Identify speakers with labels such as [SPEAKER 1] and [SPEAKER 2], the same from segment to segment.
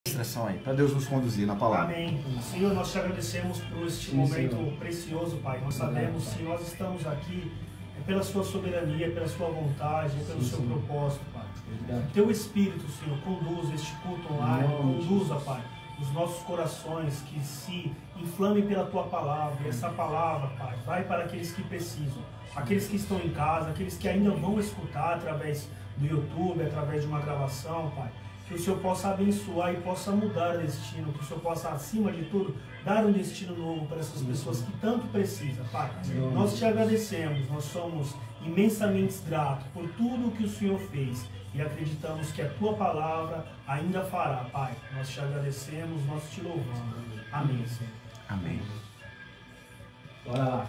[SPEAKER 1] Distração aí, para Deus nos conduzir na palavra.
[SPEAKER 2] Amém. Senhor, nós te agradecemos por este momento precioso, Pai. Nós sabemos que nós estamos aqui pela sua soberania, pela sua vontade, pelo seu propósito, Pai. Teu Espírito, Senhor, conduz este culto online, conduza, Pai, os nossos corações que se inflamem pela tua palavra. E essa palavra, Pai, vai para aqueles que precisam, aqueles que estão em casa, aqueles que ainda vão escutar através do YouTube, através de uma gravação, Pai. Que o Senhor possa abençoar e possa mudar o destino, que o Senhor possa, acima de tudo, dar um destino novo para essas pessoas que tanto precisam, Pai. Nós te agradecemos, nós somos imensamente gratos por tudo que o Senhor fez e acreditamos que a tua palavra ainda fará, Pai. Nós te agradecemos, nós te louvamos. Amém, Senhor.
[SPEAKER 1] Amém.
[SPEAKER 3] Bora lá.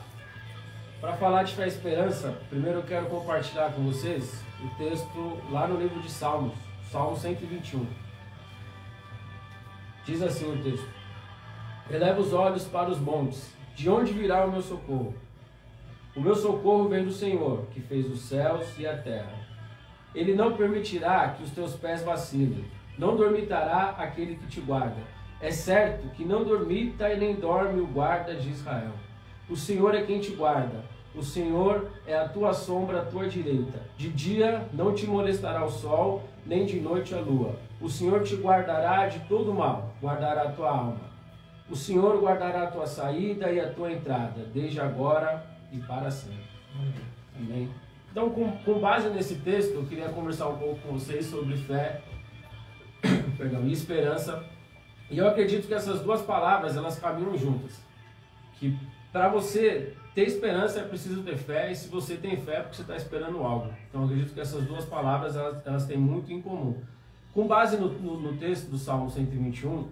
[SPEAKER 3] Para falar de fé e esperança, primeiro eu quero compartilhar com vocês o texto lá no livro de Salmos. Salmo 121. Diz assim o texto: eleva os olhos para os montes, de onde virá o meu socorro? O meu socorro vem do Senhor, que fez os céus e a terra. Ele não permitirá que os teus pés vacilem, não dormitará aquele que te guarda. É certo que não dormita e nem dorme o guarda de Israel. O Senhor é quem te guarda. O Senhor é a tua sombra à tua direita. De dia não te molestará o sol, nem de noite a lua. O Senhor te guardará de todo mal, guardará a tua alma. O Senhor guardará a tua saída e a tua entrada, desde agora e para sempre. Amém. Então, com base nesse texto, eu queria conversar um pouco com vocês sobre fé e esperança. E eu acredito que essas duas palavras, elas caminham juntas. Que para você ter esperança é preciso ter fé, e se você tem fé é porque você está esperando algo. Então eu acredito que essas duas palavras elas têm muito em comum. Com base no texto do Salmo 121,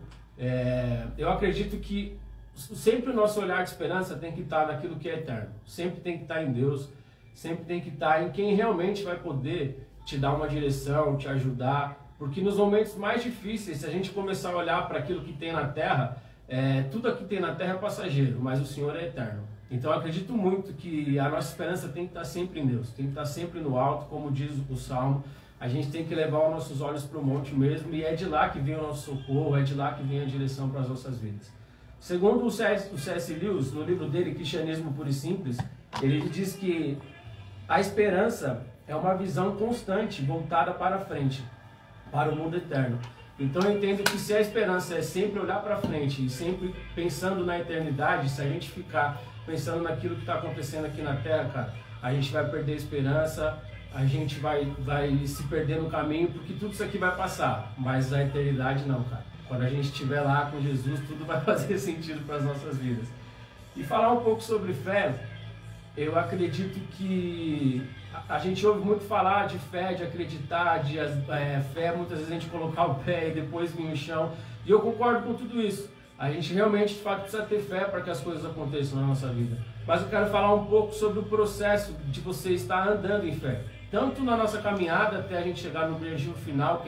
[SPEAKER 3] eu acredito que sempre o nosso olhar de esperança tem que estar naquilo que é eterno. Sempre tem que estar em Deus, sempre tem que estar em quem realmente vai poder te dar uma direção, te ajudar. Porque nos momentos mais difíceis, se a gente começar a olhar para aquilo que tem na terra, tudo aqui que tem na terra é passageiro, mas o Senhor é eterno. Então eu acredito muito que a nossa esperança tem que estar sempre em Deus, tem que estar sempre no alto, como diz o Salmo. A gente tem que levar os nossos olhos para o monte mesmo, e é de lá que vem o nosso socorro, é de lá que vem a direção para as nossas vidas. Segundo o C.S. Lewis, no livro dele, Cristianismo Puro e Simples, ele diz que a esperança é uma visão constante, voltada para frente, para o mundo eterno. Então eu entendo que se a esperança é sempre olhar para frente e sempre pensando na eternidade, se a gente ficar pensando naquilo que está acontecendo aqui na Terra, cara, a gente vai perder a esperança, a gente vai se perder no caminho, porque tudo isso aqui vai passar, mas a eternidade não, cara. Quando a gente estiver lá com Jesus, tudo vai fazer sentido para as nossas vidas. E falar um pouco sobre fé, eu acredito que a gente ouve muito falar de fé, de acreditar, de fé, muitas vezes a gente colocar o pé e depois vir no chão, e eu concordo com tudo isso. A gente realmente, de fato, precisa ter fé para que as coisas aconteçam na nossa vida. Mas eu quero falar um pouco sobre o processo de você estar andando em fé. Tanto na nossa caminhada até a gente chegar no objetivo final,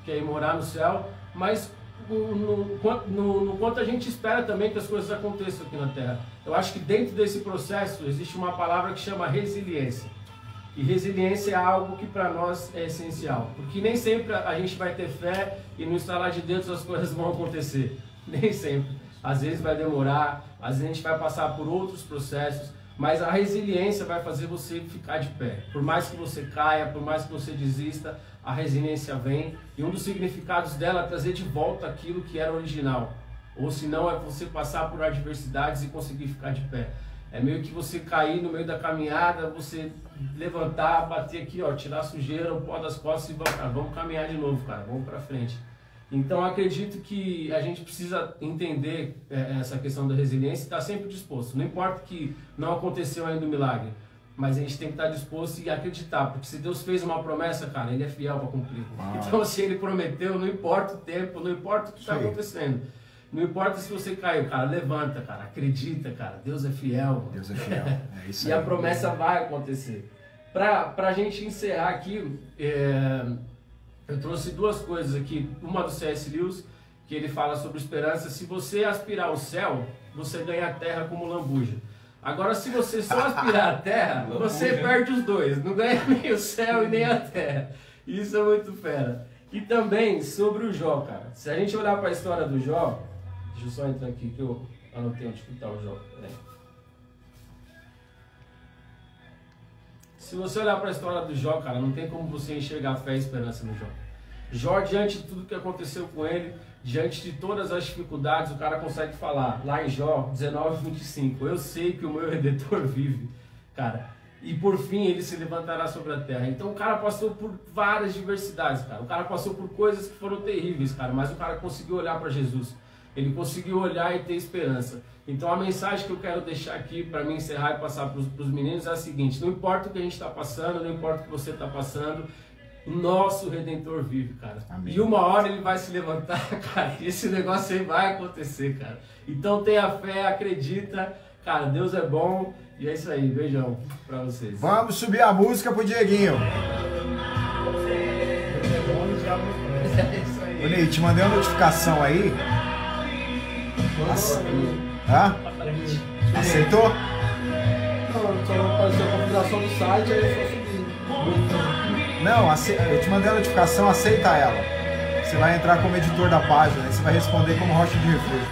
[SPEAKER 3] que é ir morar no céu, mas no quanto a gente espera também que as coisas aconteçam aqui na Terra. Eu acho que dentro desse processo existe uma palavra que chama resiliência. E resiliência é algo que para nós é essencial. Porque nem sempre a gente vai ter fé e no instalar de dedos as coisas vão acontecer. Nem sempre. Às vezes vai demorar, às vezes a gente vai passar por outros processos, mas a resiliência vai fazer você ficar de pé. Por mais que você caia, por mais que você desista, a resiliência vem. E um dos significados dela é trazer de volta aquilo que era original. Ou se não, é você passar por adversidades e conseguir ficar de pé. É meio que você cair no meio da caminhada, você levantar, bater aqui, ó, tirar a sujeira, o pó das costas e vamos caminhar de novo, cara, vamos pra frente. Então acredito que a gente precisa entender essa questão da resiliência e estar sempre disposto. Não importa que não aconteceu ainda o milagre, mas a gente tem que estar disposto e acreditar, porque se Deus fez uma promessa, cara, Ele é fiel para cumprir. Então se Ele prometeu, não importa o tempo, não importa o que está acontecendo. Não importa se você caiu, cara, levanta, cara, acredita, cara, Deus é fiel.
[SPEAKER 1] Deus é fiel, é isso aí.
[SPEAKER 3] E a promessa vai acontecer. Para a gente encerrar aqui, eu trouxe duas coisas aqui. Uma do C.S. Lewis, que ele fala sobre esperança. Se você aspirar ao céu, você ganha a terra como lambuja. Agora, se você só aspirar a terra, você perde os dois. Não ganha nem o céu e nem a terra. Isso é muito fera. E também sobre o Jó, cara. Se a gente olhar para a história do Jó, deixa eu só entrar aqui que eu anotei onde está o Jó. Se você olhar para a história do Jó, cara, não tem como você enxergar fé e esperança no Jó. Jó, diante de tudo que aconteceu com ele, diante de todas as dificuldades, o cara consegue falar, lá em Jó 19:25, eu sei que o meu Redentor vive, cara, e por fim ele se levantará sobre a terra. Então o cara passou por várias diversidades, cara, o cara passou por coisas que foram terríveis, cara, mas o cara conseguiu olhar para Jesus, ele conseguiu olhar e ter esperança. Então a mensagem que eu quero deixar aqui para mim encerrar e passar para os meninos é a seguinte: não importa o que a gente está passando, não importa o que você está passando, o nosso Redentor vive, cara. Amém. E uma hora ele vai se levantar, cara, e esse negócio aí vai acontecer, cara. Então tenha fé, acredita, cara, Deus é bom, e é isso aí, beijão pra vocês.
[SPEAKER 1] Vamos subir a música pro Dieguinho. Ô Ney, te mandei uma notificação aí. Hã? Aceitou?
[SPEAKER 3] Não, só apareceu a configuração do site, aí eu só subi.
[SPEAKER 1] Não, eu te mandei a notificação, aceita ela. Você vai entrar como editor da página e você vai responder como Rocha de Refúgio.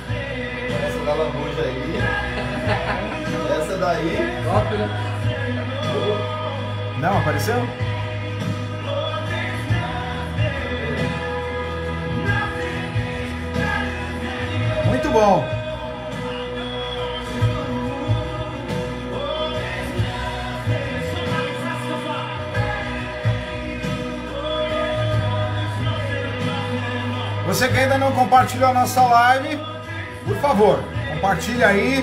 [SPEAKER 4] Essa da lambuja aí. Essa daí.
[SPEAKER 3] Top, né?
[SPEAKER 1] Não, apareceu? Muito bom. Você que ainda não compartilhou a nossa live, por favor, compartilha aí,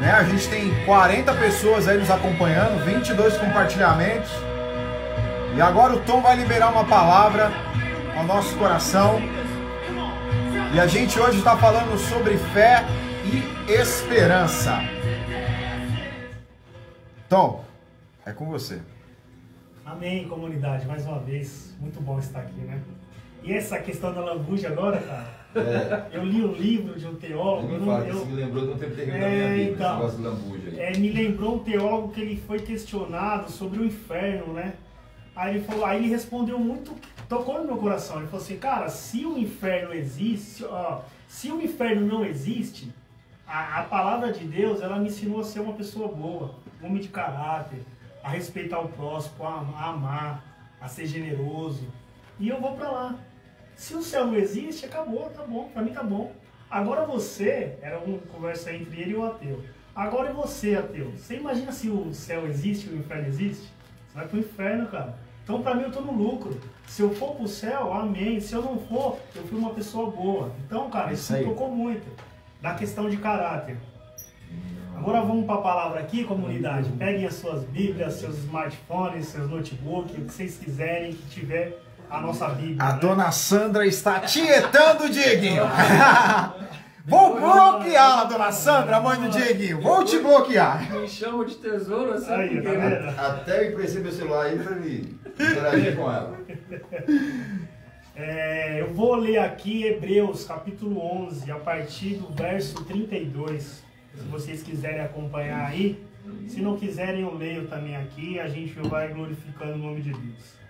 [SPEAKER 1] né? A gente tem 40 pessoas aí nos acompanhando, 22 compartilhamentos. E agora o Tom vai liberar uma palavra ao nosso coração. E a gente hoje está falando sobre fé e esperança. Tom, é com você.
[SPEAKER 2] Amém, comunidade, mais uma vez, muito bom estar aqui, né? E essa questão da lambuja agora, cara, eu li um livro de um teólogo...
[SPEAKER 4] Isso me lembrou de um tempo terrível da minha vida, esse negócio de lambuja aí.
[SPEAKER 2] Me lembrou um teólogo que ele foi questionado sobre o inferno, né? Aí ele respondeu muito, tocou no meu coração, ele falou assim, cara, se o inferno existe, se o inferno não existe, a palavra de Deus, ela me ensinou a ser uma pessoa boa, um homem de caráter, a respeitar o próximo, a amar, a ser generoso, e eu vou pra lá. Se o céu não existe, acabou, tá bom, pra mim tá bom. Agora você, era uma conversa entre ele e o ateu, agora é você, ateu, você imagina se o céu existe e o inferno existe? Você vai pro inferno, cara. Então pra mim eu tô no lucro. Se eu for pro céu, amém. Se eu não for, eu fui uma pessoa boa. Então, cara, isso me tocou muito. Da questão de caráter. Agora vamos para a palavra aqui, comunidade. Peguem as suas bíblias, seus smartphones, seus notebooks, o que vocês quiserem que tiver a nossa bíblia.
[SPEAKER 1] A dona Sandra está tietando o Dieguinho. Vou bloquear, dona Sandra, mãe do Dieguinho. Vou te bloquear.
[SPEAKER 3] Me chama de tesouro, assim.
[SPEAKER 2] Aí, tá vendo?
[SPEAKER 4] Até eu emprestei meu celular aí pra me interagir com ela.
[SPEAKER 2] Eu vou ler aqui Hebreus capítulo 11, a partir do verso 32. Se vocês quiserem acompanhar aí. Se não quiserem, eu leio também aqui. A gente vai glorificando o nome de Deus.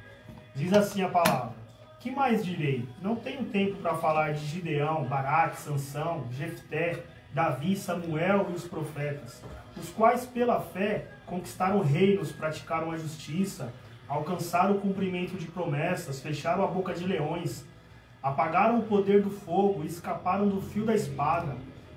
[SPEAKER 2] Diz assim a palavra. Que mais direi? Não tenho tempo para falar de Gideão, Baraque, Sansão, Jefté, Davi, Samuel e os profetas, os quais pela fé conquistaram reinos, praticaram a justiça, alcançaram o cumprimento de promessas, fecharam a boca de leões, apagaram o poder do fogo, escaparam do fio da espada,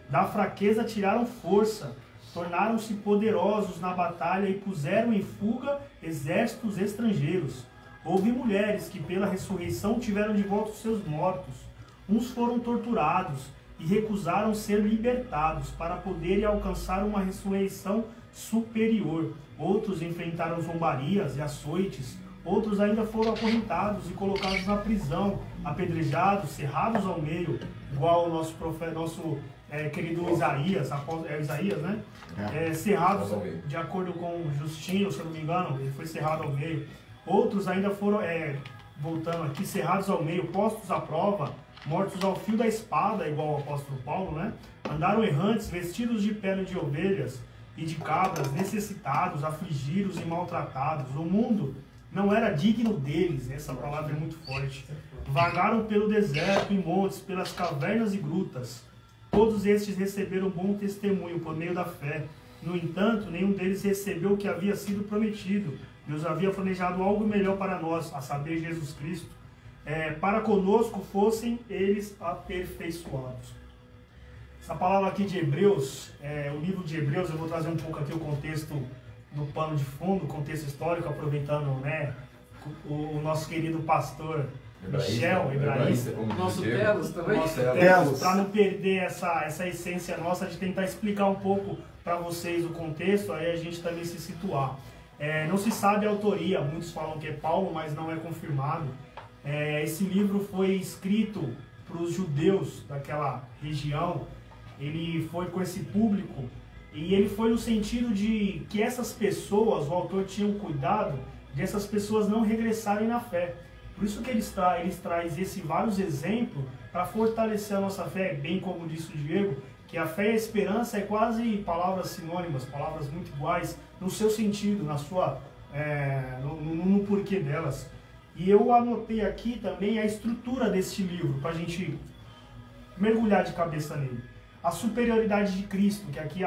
[SPEAKER 2] da fraqueza tiraram força, tornaram-se poderosos na batalha e puseram em fuga exércitos estrangeiros. Houve mulheres que pela ressurreição tiveram de volta os seus mortos. Uns foram torturados e recusaram ser libertados para poderem alcançar uma ressurreição superior. Outros enfrentaram zombarias e açoites. Outros ainda foram acorrentados e colocados na prisão, apedrejados, cerrados ao meio, igual o nosso profeta, querido Isaías, Isaías, né? Cerrados, de acordo com Justino, se eu não me engano, ele foi cerrado ao meio. Outros ainda foram, voltando aqui, cerrados ao meio, postos à prova, mortos ao fio da espada, igual o apóstolo Paulo, né? Andaram errantes, vestidos de pele de ovelhas e de cabras, necessitados, afligidos e maltratados. O mundo não era digno deles, essa palavra é muito forte. Vagaram pelo deserto, em montes, pelas cavernas e grutas. Todos estes receberam bom testemunho por meio da fé. No entanto, nenhum deles recebeu o que havia sido prometido. Deus havia planejado algo melhor para nós, a saber, Jesus Cristo. Para conosco fossem eles aperfeiçoados. Essa palavra aqui de Hebreus, o livro de Hebreus, eu vou trazer um pouco aqui o contexto no pano de fundo, o contexto histórico, aproveitando, né, o nosso querido pastor Michel, hebraísta,
[SPEAKER 3] nosso Telos também,
[SPEAKER 2] para não perder essa essência nossa de tentar explicar um pouco para vocês o contexto, aí a gente também se situar. Não se sabe a autoria, muitos falam que é Paulo, mas não é confirmado. Esse livro foi escrito para os judeus daquela região, ele foi com esse público, e ele foi no sentido de que essas pessoas, o autor tinha um cuidado de essas pessoas não regressarem na fé. Por isso que eles traz vários exemplos para fortalecer a nossa fé, bem como disse o Diego, que a fé e a esperança é quase palavras sinônimas, palavras muito iguais no seu sentido, na sua, no porquê delas. E eu anotei aqui também a estrutura deste livro, para a gente mergulhar de cabeça nele. A superioridade de Cristo, que aqui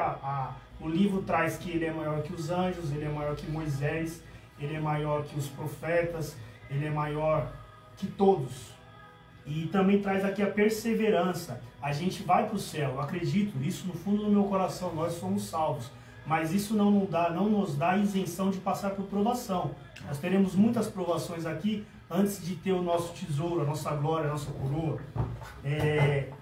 [SPEAKER 2] o livro traz que ele é maior que os anjos, ele é maior que Moisés, ele é maior que os profetas, ele é maior que todos. E também traz aqui a perseverança. A gente vai para o céu, eu acredito, isso no fundo do meu coração, nós somos salvos. Mas isso não nos dá isenção de passar por provação. Nós teremos muitas provações aqui antes de ter o nosso tesouro, a nossa glória, a nossa coroa.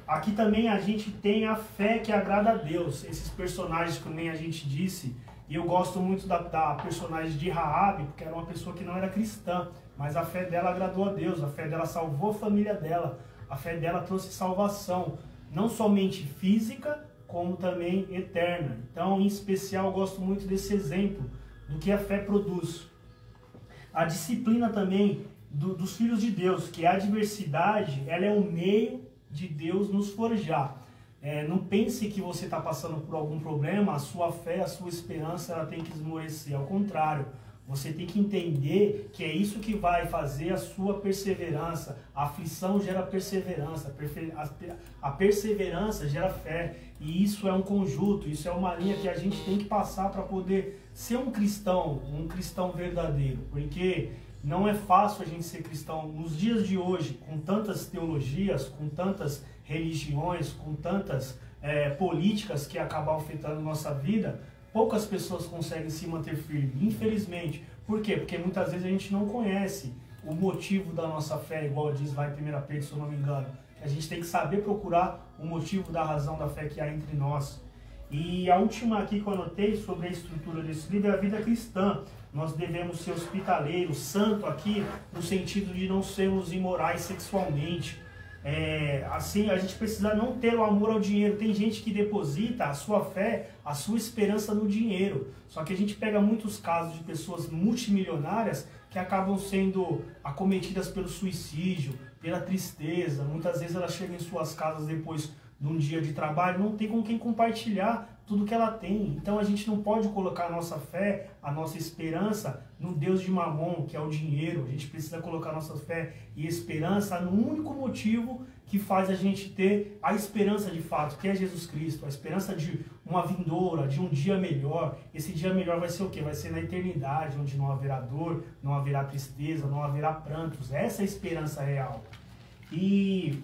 [SPEAKER 2] Aqui também a gente tem a fé que agrada a Deus. Esses personagens que nem a gente disse, e eu gosto muito da personagem de Raabe, porque era uma pessoa que não era cristã, mas a fé dela agradou a Deus, a fé dela salvou a família dela, a fé dela trouxe salvação, não somente física, como também eterna. Então, em especial, eu gosto muito desse exemplo do que a fé produz. A disciplina também dos filhos de Deus, que a adversidade, ela é o meio de Deus nos forjar. Não pense que você está passando por algum problema, a sua fé, a sua esperança, ela tem que esmorecer. Ao contrário, você tem que entender que é isso que vai fazer a sua perseverança. A aflição gera perseverança, a perseverança gera fé. E isso é um conjunto, isso é uma linha que a gente tem que passar para poder ser um cristão verdadeiro. Porque não é fácil a gente ser cristão nos dias de hoje, com tantas teologias, com tantas religiões, com tantas políticas que acabam afetando nossa vida. Poucas pessoas conseguem se manter firme, infelizmente. Por quê? Porque muitas vezes a gente não conhece o motivo da nossa fé, igual diz lá em 1 Pedro, se eu não me engano. A gente tem que saber procurar o motivo da razão da fé que há entre nós. E a última aqui que eu anotei sobre a estrutura desse livro é a vida cristã. Nós devemos ser hospitaleiros, santo aqui, no sentido de não sermos imorais sexualmente. Assim, a gente precisa não ter o amor ao dinheiro. Tem gente que deposita a sua fé, a sua esperança no dinheiro. Só que a gente pega muitos casos de pessoas multimilionárias que acabam sendo acometidas pelo suicídio, pela tristeza. Muitas vezes elas chegam em suas casas depois de um dia de trabalho, não tem com quem compartilhar tudo que ela tem. Então a gente não pode colocar a nossa fé, a nossa esperança no Deus de Mamon, que é o dinheiro. A gente precisa colocar a nossa fé e esperança no único motivo que faz a gente ter a esperança de fato, que é Jesus Cristo. A esperança de uma vindoura, de um dia melhor. Esse dia melhor vai ser o quê? Vai ser na eternidade, onde não haverá dor, não haverá tristeza, não haverá prantos. Essa é a esperança real. E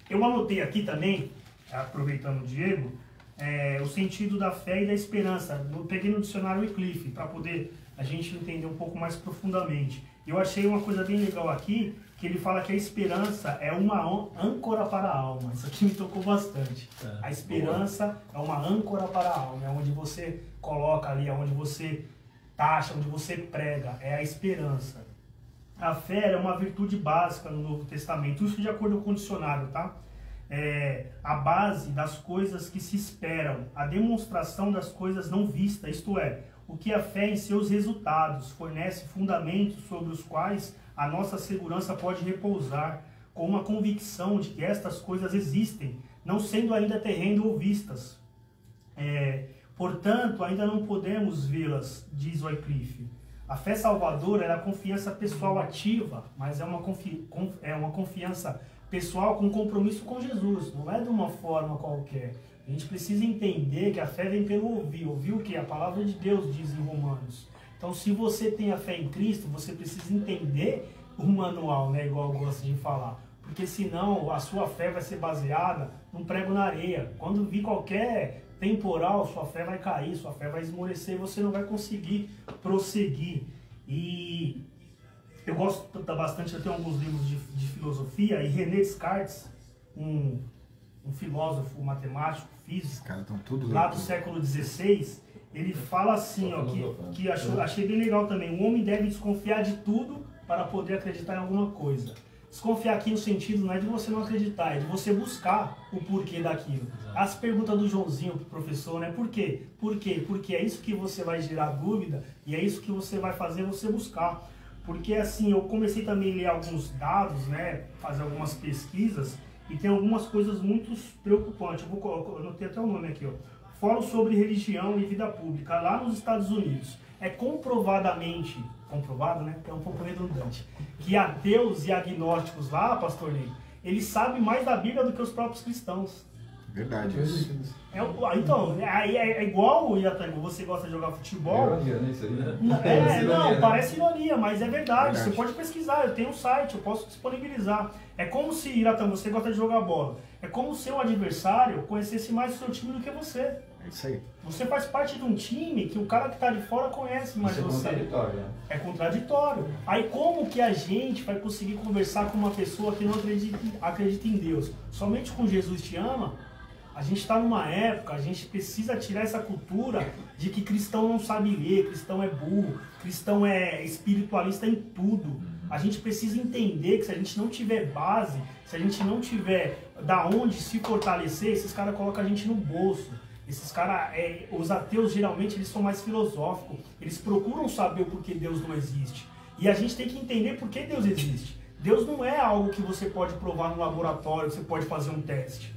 [SPEAKER 2] eu anotei aqui também, aproveitando o Diego, o sentido da fé e da esperança. Eu peguei no dicionário Wycliffe para poder a gente entender um pouco mais profundamente. Eu achei uma coisa bem legal aqui, que ele fala que a esperança é uma âncora para a alma. Isso aqui me tocou bastante. A esperança é uma âncora para a alma, é onde você coloca ali, é onde você taxa, onde você prega, é a esperança. A fé é uma virtude básica no Novo Testamento, isso de acordo com o dicionário, tá? A base das coisas que se esperam, a demonstração das coisas não vistas, isto é, o que a fé em seus resultados fornece fundamentos sobre os quais a nossa segurança pode repousar, com uma convicção de que estas coisas existem, não sendo ainda terreno ou vistas. Portanto, ainda não podemos vê-las, diz Wycliffe. A fé salvadora é a confiança pessoal ativa, mas é uma confiança pessoal com compromisso com Jesus, não é de uma forma qualquer. A gente precisa entender que a fé vem pelo ouvir. Ouvir o que? A palavra de Deus diz em Romanos. Então, se você tem a fé em Cristo, você precisa entender o manual, né? Igual eu gosto de falar. Porque senão a sua fé vai ser baseada num prego na areia. Quando vir qualquer temporal, sua fé vai cair, sua fé vai esmorecer, você não vai conseguir prosseguir. E eu gosto bastante, eu tenho alguns livros de filosofia, e René Descartes, um filósofo matemático, físico, lá do século XVI, ele fala assim, ó, que achei bem legal também: o homem deve desconfiar de tudo para poder acreditar em alguma coisa. Desconfiar aqui no sentido não é de você não acreditar, é de você buscar o porquê daquilo. As perguntas do Joãozinho pro professor, né? Por quê? Por quê? Porque é isso que você vai gerar dúvida e é isso que você vai fazer você buscar. Porque assim, eu comecei também a ler alguns dados, né? Fazer algumas pesquisas e tem algumas coisas muito preocupantes. Eu anotei até o nome aqui, ó. Fórum sobre religião e vida pública, lá nos Estados Unidos. É comprovadamente, comprovado, né? É um pouco redundante, que ateus e agnósticos lá, pastor Ney, eles sabem mais da Bíblia do que os próprios cristãos.
[SPEAKER 1] Verdade isso.
[SPEAKER 2] Então, é igual, Iatango, você gosta de jogar futebol.
[SPEAKER 4] É ironia, né? Isso aí, né?
[SPEAKER 2] Não, parece ironia, mas é verdade. Você pode pesquisar, eu tenho um site, eu posso disponibilizar. É como se, Iatango, você gosta de jogar bola. É como se o adversário conhecesse mais o seu time do que você.
[SPEAKER 1] É isso aí.
[SPEAKER 2] Você faz parte de um time que o cara que está de fora conhece mais você.
[SPEAKER 4] É contraditório, né?
[SPEAKER 2] É contraditório. Aí como que a gente vai conseguir conversar com uma pessoa que não acredita em Deus? Somente com Jesus te ama? A gente está numa época, a gente precisa tirar essa cultura de que cristão não sabe ler, cristão é burro, cristão é espiritualista em tudo. A gente precisa entender que se a gente não tiver base, se a gente não tiver da onde se fortalecer, esses caras colocam a gente no bolso. Esses caras, os ateus geralmente eles são mais filosóficos, eles procuram saber o porquê Deus não existe. E a gente tem que entender por que Deus existe. Deus não é algo que você pode provar no laboratório, que você pode fazer um teste.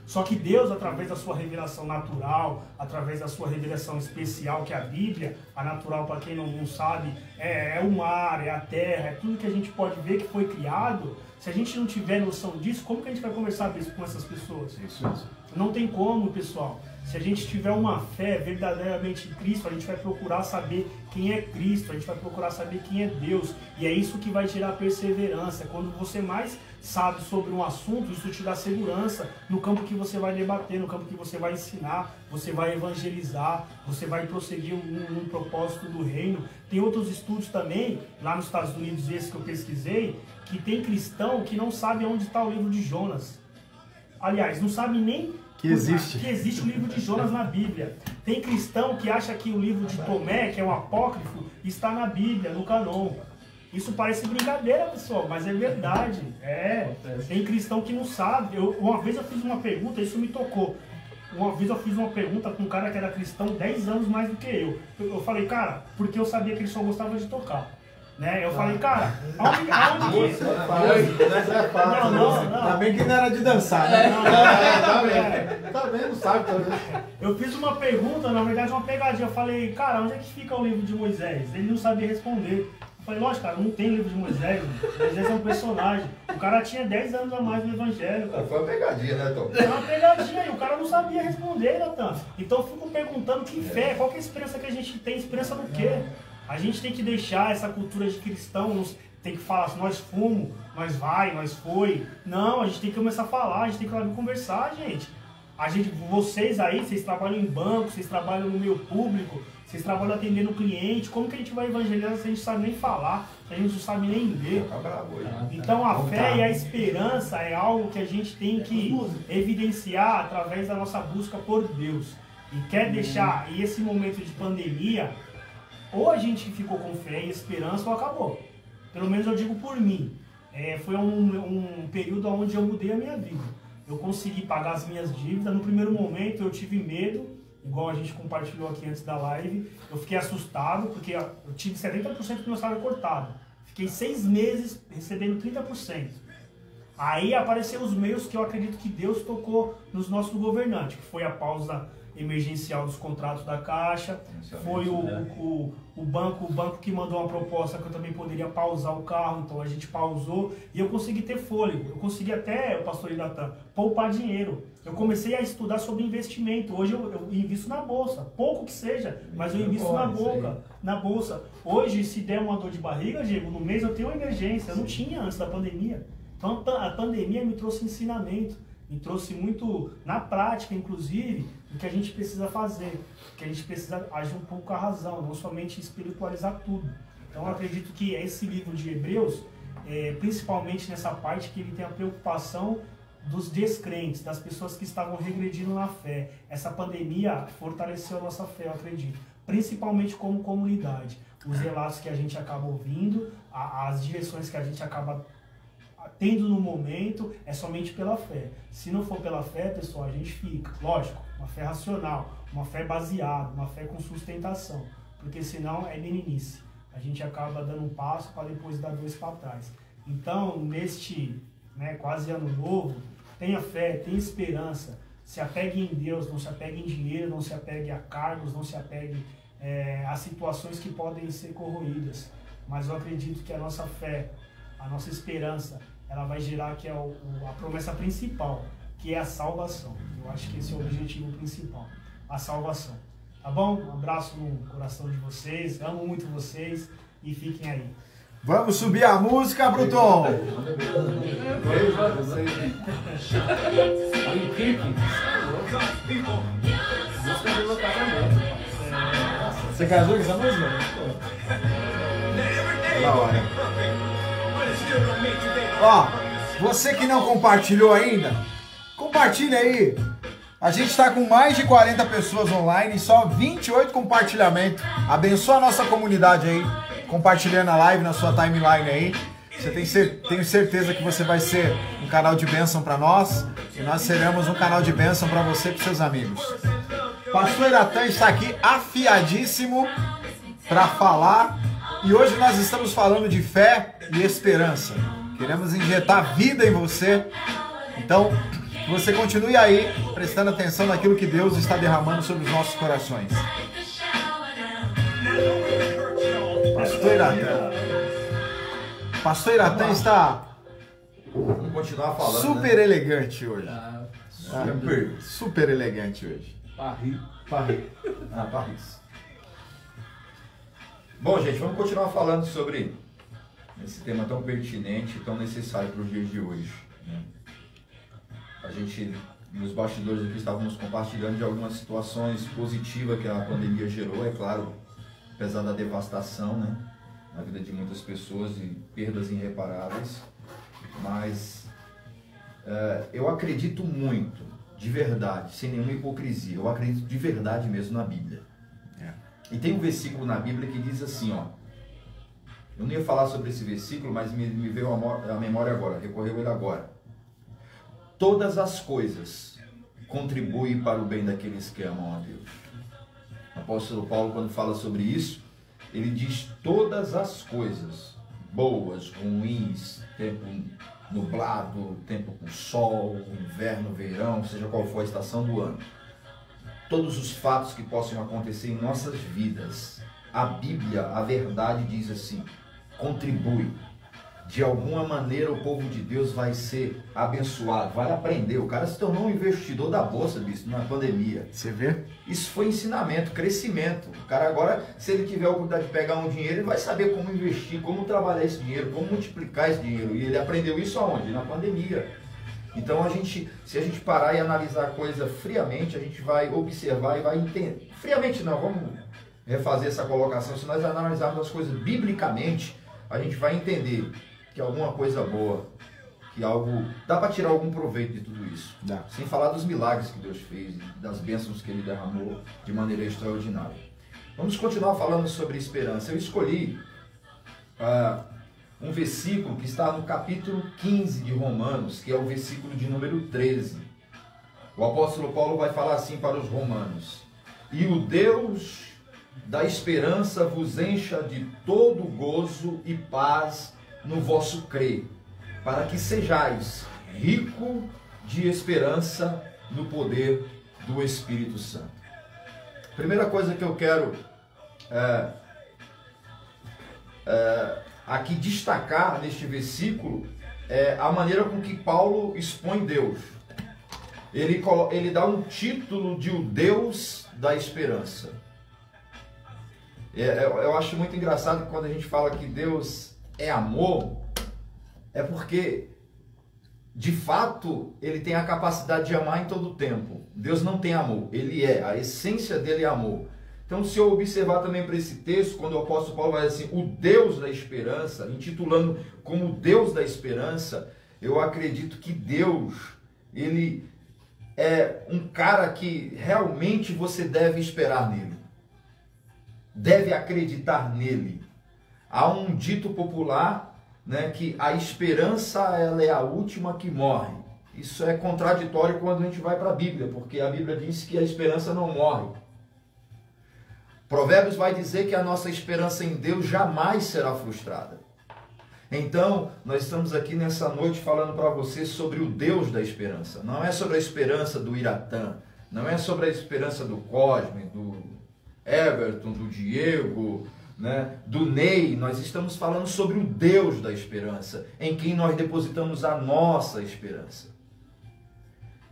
[SPEAKER 2] Só que Deus, através da sua revelação natural, através da sua revelação especial, que é a Bíblia, a natural, para quem não sabe, é o mar, é a terra, é tudo que a gente pode ver que foi criado. Se a gente não tiver noção disso, como que a gente vai conversar com essas pessoas?
[SPEAKER 1] Isso mesmo.
[SPEAKER 2] Não tem como, pessoal. Se a gente tiver uma fé verdadeiramente em Cristo, a gente vai procurar saber quem é Cristo, a gente vai procurar saber quem é Deus. E é isso que vai gerar perseverança. Quando você mais sabe sobre um assunto, isso te dá segurança no campo que você vai debater, no campo que você vai ensinar, você vai evangelizar, você vai prosseguir um propósito do reino. Tem outros estudos também, lá nos Estados Unidos, esse que eu pesquisei, que tem cristão que não sabe onde está o livro de Jonas. Aliás, não sabe nem que existe o livro de Jonas na Bíblia. Tem cristão que acha que o livro de Tomé, que é um apócrifo, está na Bíblia, no canon. Isso parece brincadeira, pessoal, mas é verdade. Tem cristão que não sabe. Uma vez eu fiz uma pergunta, isso me tocou. Uma vez eu fiz uma pergunta com um cara que era cristão 10 anos mais do que eu. Eu falei, cara, porque eu sabia que ele só gostava de tocar. Né? Eu falei, cara, aonde que... Não.
[SPEAKER 1] Ainda bem que não era de dançar, né?
[SPEAKER 2] Tá vendo, sabe? Eu fiz uma pergunta, na verdade uma pegadinha. Eu falei, cara, onde é que fica o livro de Moisés? Ele não sabia responder. Eu falei, lógico, cara, não tem livro de Moisés. Moisés é um personagem. O cara tinha 10 anos a mais no evangelho. Cara.
[SPEAKER 4] Foi uma pegadinha, né, Tom?
[SPEAKER 2] Foi uma pegadinha e o cara não sabia responder, Natan. Então eu fico perguntando que fé, qual que é a esperança que a gente tem? Esperança do quê? A gente tem que deixar essa cultura de cristãos, tem que falar assim, nós fomos, nós foi. Não, a gente tem que começar a falar, a gente tem que conversar, gente. Vocês aí, vocês trabalham em banco, vocês trabalham no meio público, vocês trabalham atendendo o cliente, como que a gente vai evangelizar se a gente sabe nem falar, se a gente não sabe nem ler? Então a fé e a esperança é algo que a gente tem que evidenciar através da nossa busca por Deus. E quer deixar, e esse momento de pandemia, ou a gente ficou com fé e esperança ou acabou. Pelo menos eu digo por mim. Foi um período onde eu mudei a minha vida. Eu consegui pagar as minhas dívidas. No primeiro momento eu tive medo, igual a gente compartilhou aqui antes da live. Eu fiquei assustado porque eu tive 70% do meu salário cortado. Fiquei 6 meses recebendo 30%. Aí apareceram os meios que eu acredito que Deus tocou nos nossos governantes, que foi a pausa emergencial dos contratos da Caixa, foi o banco que mandou uma proposta que eu também poderia pausar o carro, então a gente pausou e eu consegui ter fôlego, eu consegui até, o pastor Natan, poupar dinheiro. Eu comecei a estudar sobre investimento, hoje eu invisto na bolsa, pouco que seja, mas eu invisto na bolsa. Hoje, se der uma dor de barriga, Diego, no mês eu tenho uma emergência, eu não tinha antes da pandemia. Então a pandemia me trouxe ensinamento, me trouxe muito na prática, inclusive, o que a gente precisa fazer, que a gente precisa agir um pouco com a razão, não somente espiritualizar tudo. Então eu acredito que esse livro de Hebreus, principalmente nessa parte que ele tem a preocupação dos descrentes, das pessoas que estavam regredindo na fé. Essa pandemia fortaleceu a nossa fé, eu acredito, principalmente como comunidade. Os relatos que a gente acaba ouvindo, as direções que a gente acaba tendo no momento, é somente pela fé. Se não for pela fé, pessoal, a gente fica, lógico, uma fé racional, uma fé baseada, uma fé com sustentação, porque senão é meninice. A gente acaba dando um passo para depois dar dois para trás. Então, neste quase ano novo, tenha fé, tenha esperança, se apegue em Deus, não se apegue em dinheiro, não se apegue a cargos, não se apegue a situações que podem ser corroídas. Mas eu acredito que a nossa fé, a nossa esperança, ela vai gerar que é a promessa principal, que é a salvação. Eu acho que esse é o objetivo principal, a salvação. Tá bom? Um abraço no coração de vocês, amo muito vocês e fiquem aí.
[SPEAKER 1] Vamos subir a música, Bruton! Você casou com essa música? Da hora. Ó, você que não compartilhou ainda, compartilha aí. A gente está com mais de 40 pessoas online e só 28 compartilhamentos. Abençoa a nossa comunidade aí, compartilhando a live na sua timeline aí. Tenho certeza que você vai ser um canal de bênção para nós e nós seremos um canal de bênção para você e para seus amigos. Pastor Natan está aqui afiadíssimo para falar e hoje nós estamos falando de fé e esperança. Queremos injetar vida em você. Então, você continue aí prestando atenção naquilo que Deus está derramando sobre os nossos corações. Pastor Natan está
[SPEAKER 4] Vamos continuar falando,
[SPEAKER 1] super elegante hoje.
[SPEAKER 4] Super.
[SPEAKER 1] Super elegante hoje.
[SPEAKER 4] Paris. Bom, gente, vamos continuar falando sobre esse tema tão pertinente, tão necessário para os dias de hoje, né? A gente, nos bastidores aqui, estávamos compartilhando de algumas situações positivas que a pandemia gerou, é claro, apesar da devastação, né, na vida de muitas pessoas e perdas irreparáveis, mas eu acredito muito, de verdade, sem nenhuma hipocrisia, eu acredito de verdade mesmo na Bíblia. E tem um versículo na Bíblia que diz assim, ó, eu não ia falar sobre esse versículo, mas me veio a memória agora, recorreu ele agora. Todas as coisas contribuem para o bem daqueles que amam a Deus. O apóstolo Paulo, quando fala sobre isso, ele diz todas as coisas, boas, ruins, tempo nublado, tempo com sol, inverno, verão, seja qual for a estação do ano. Todos os fatos que possam acontecer em nossas vidas, a Bíblia, a verdade diz assim, contribui. De alguma maneira o povo de Deus vai ser abençoado, vai aprender. O cara se tornou um investidor da bolsa, bicho, na pandemia.
[SPEAKER 1] Você vê?
[SPEAKER 4] Isso foi ensinamento, crescimento. O cara agora, se ele tiver a oportunidade de pegar um dinheiro, ele vai saber como investir, como trabalhar esse dinheiro, como multiplicar esse dinheiro. E ele aprendeu isso aonde? Na pandemia. Então se a gente parar e analisar a coisa friamente, a gente vai observar e vai entender. Friamente não, vamos refazer essa colocação. Se nós analisarmos as coisas biblicamente, a gente vai entender que alguma coisa boa, que algo, dá para tirar algum proveito de tudo isso.
[SPEAKER 1] Dá.
[SPEAKER 4] Sem falar dos milagres que Deus fez, das bênçãos que Ele derramou de maneira extraordinária. Vamos continuar falando sobre esperança. Eu escolhi um versículo que está no capítulo 15 de Romanos, que é o versículo de número 13. O apóstolo Paulo vai falar assim para os romanos: e o Deus da esperança vos encha de todo gozo e paz no vosso crer, para que sejais rico de esperança no poder do Espírito Santo. Primeira coisa que eu quero aqui destacar neste versículo é a maneira com que Paulo expõe Deus. Ele dá um título de o Deus da esperança. Eu acho muito engraçado que quando a gente fala que Deus é amor, é porque, de fato, ele tem a capacidade de amar em todo o tempo. Deus não tem amor, ele é, a essência dele é amor. Então, se eu observar também para esse texto, quando o apóstolo Paulo vai dizer assim, o Deus da esperança, intitulando como Deus da esperança, eu acredito que Deus, ele é um cara que realmente você deve esperar nele. Deve acreditar nele. Há um dito popular, né, que a esperança ela é a última que morre. Isso é contraditório quando a gente vai para a Bíblia, porque a Bíblia diz que a esperança não morre. Provérbios vai dizer que a nossa esperança em Deus jamais será frustrada. Então, nós estamos aqui nessa noite falando para você sobre o Deus da esperança. Não é sobre a esperança do Iratã, não é sobre a esperança do Cosme, do Everton, do Diego, né, do Ney. Nós estamos falando sobre o Deus da esperança, em quem nós depositamos a nossa esperança.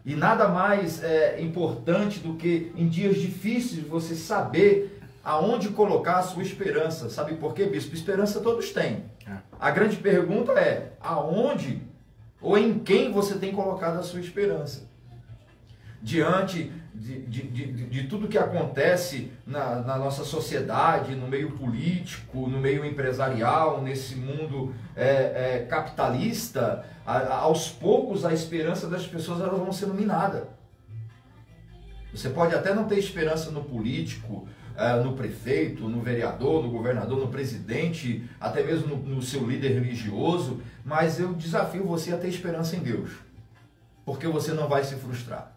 [SPEAKER 4] E nada mais importante do que em dias difíceis você saber aonde colocar a sua esperança. Sabe por quê, bispo? Esperança todos têm. A grande pergunta é, aonde ou em quem você tem colocado a sua esperança? Diante de tudo que acontece na nossa sociedade, no meio político, no meio empresarial, nesse mundo capitalista, aos poucos a esperança das pessoas elas vão sendo minada. Você pode até não ter esperança no político, no prefeito, no vereador, no governador, no presidente, até mesmo no seu líder religioso, mas eu desafio você a ter esperança em Deus, porque você não vai se frustrar.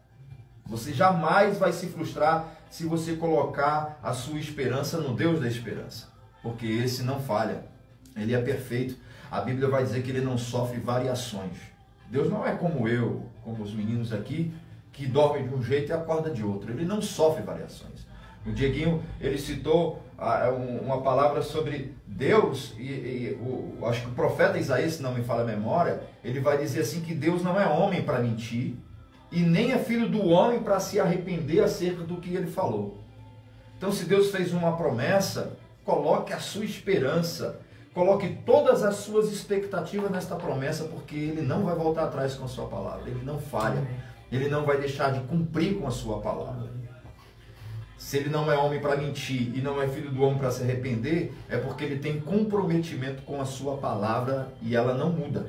[SPEAKER 4] Você jamais vai se frustrar se você colocar a sua esperança no Deus da esperança, porque esse não falha, ele é perfeito. A Bíblia vai dizer que ele não sofre variações. Deus não é como eu, como os meninos aqui, que dormem de um jeito e acorda de outro. Ele não sofre variações. O Dieguinho, ele citou uma palavra sobre Deus, acho que o profeta Isaías, se não me falha a memória, ele vai dizer assim que Deus não é homem para mentir, e nem é filho do homem para se arrepender acerca do que ele falou. Então, se Deus fez uma promessa, coloque a sua esperança, coloque todas as suas expectativas nesta promessa, porque ele não vai voltar atrás com a sua palavra, ele não falha, ele não vai deixar de cumprir com a sua palavra. Se ele não é homem para mentir e não é filho do homem para se arrepender, é porque ele tem comprometimento com a sua palavra e ela não muda.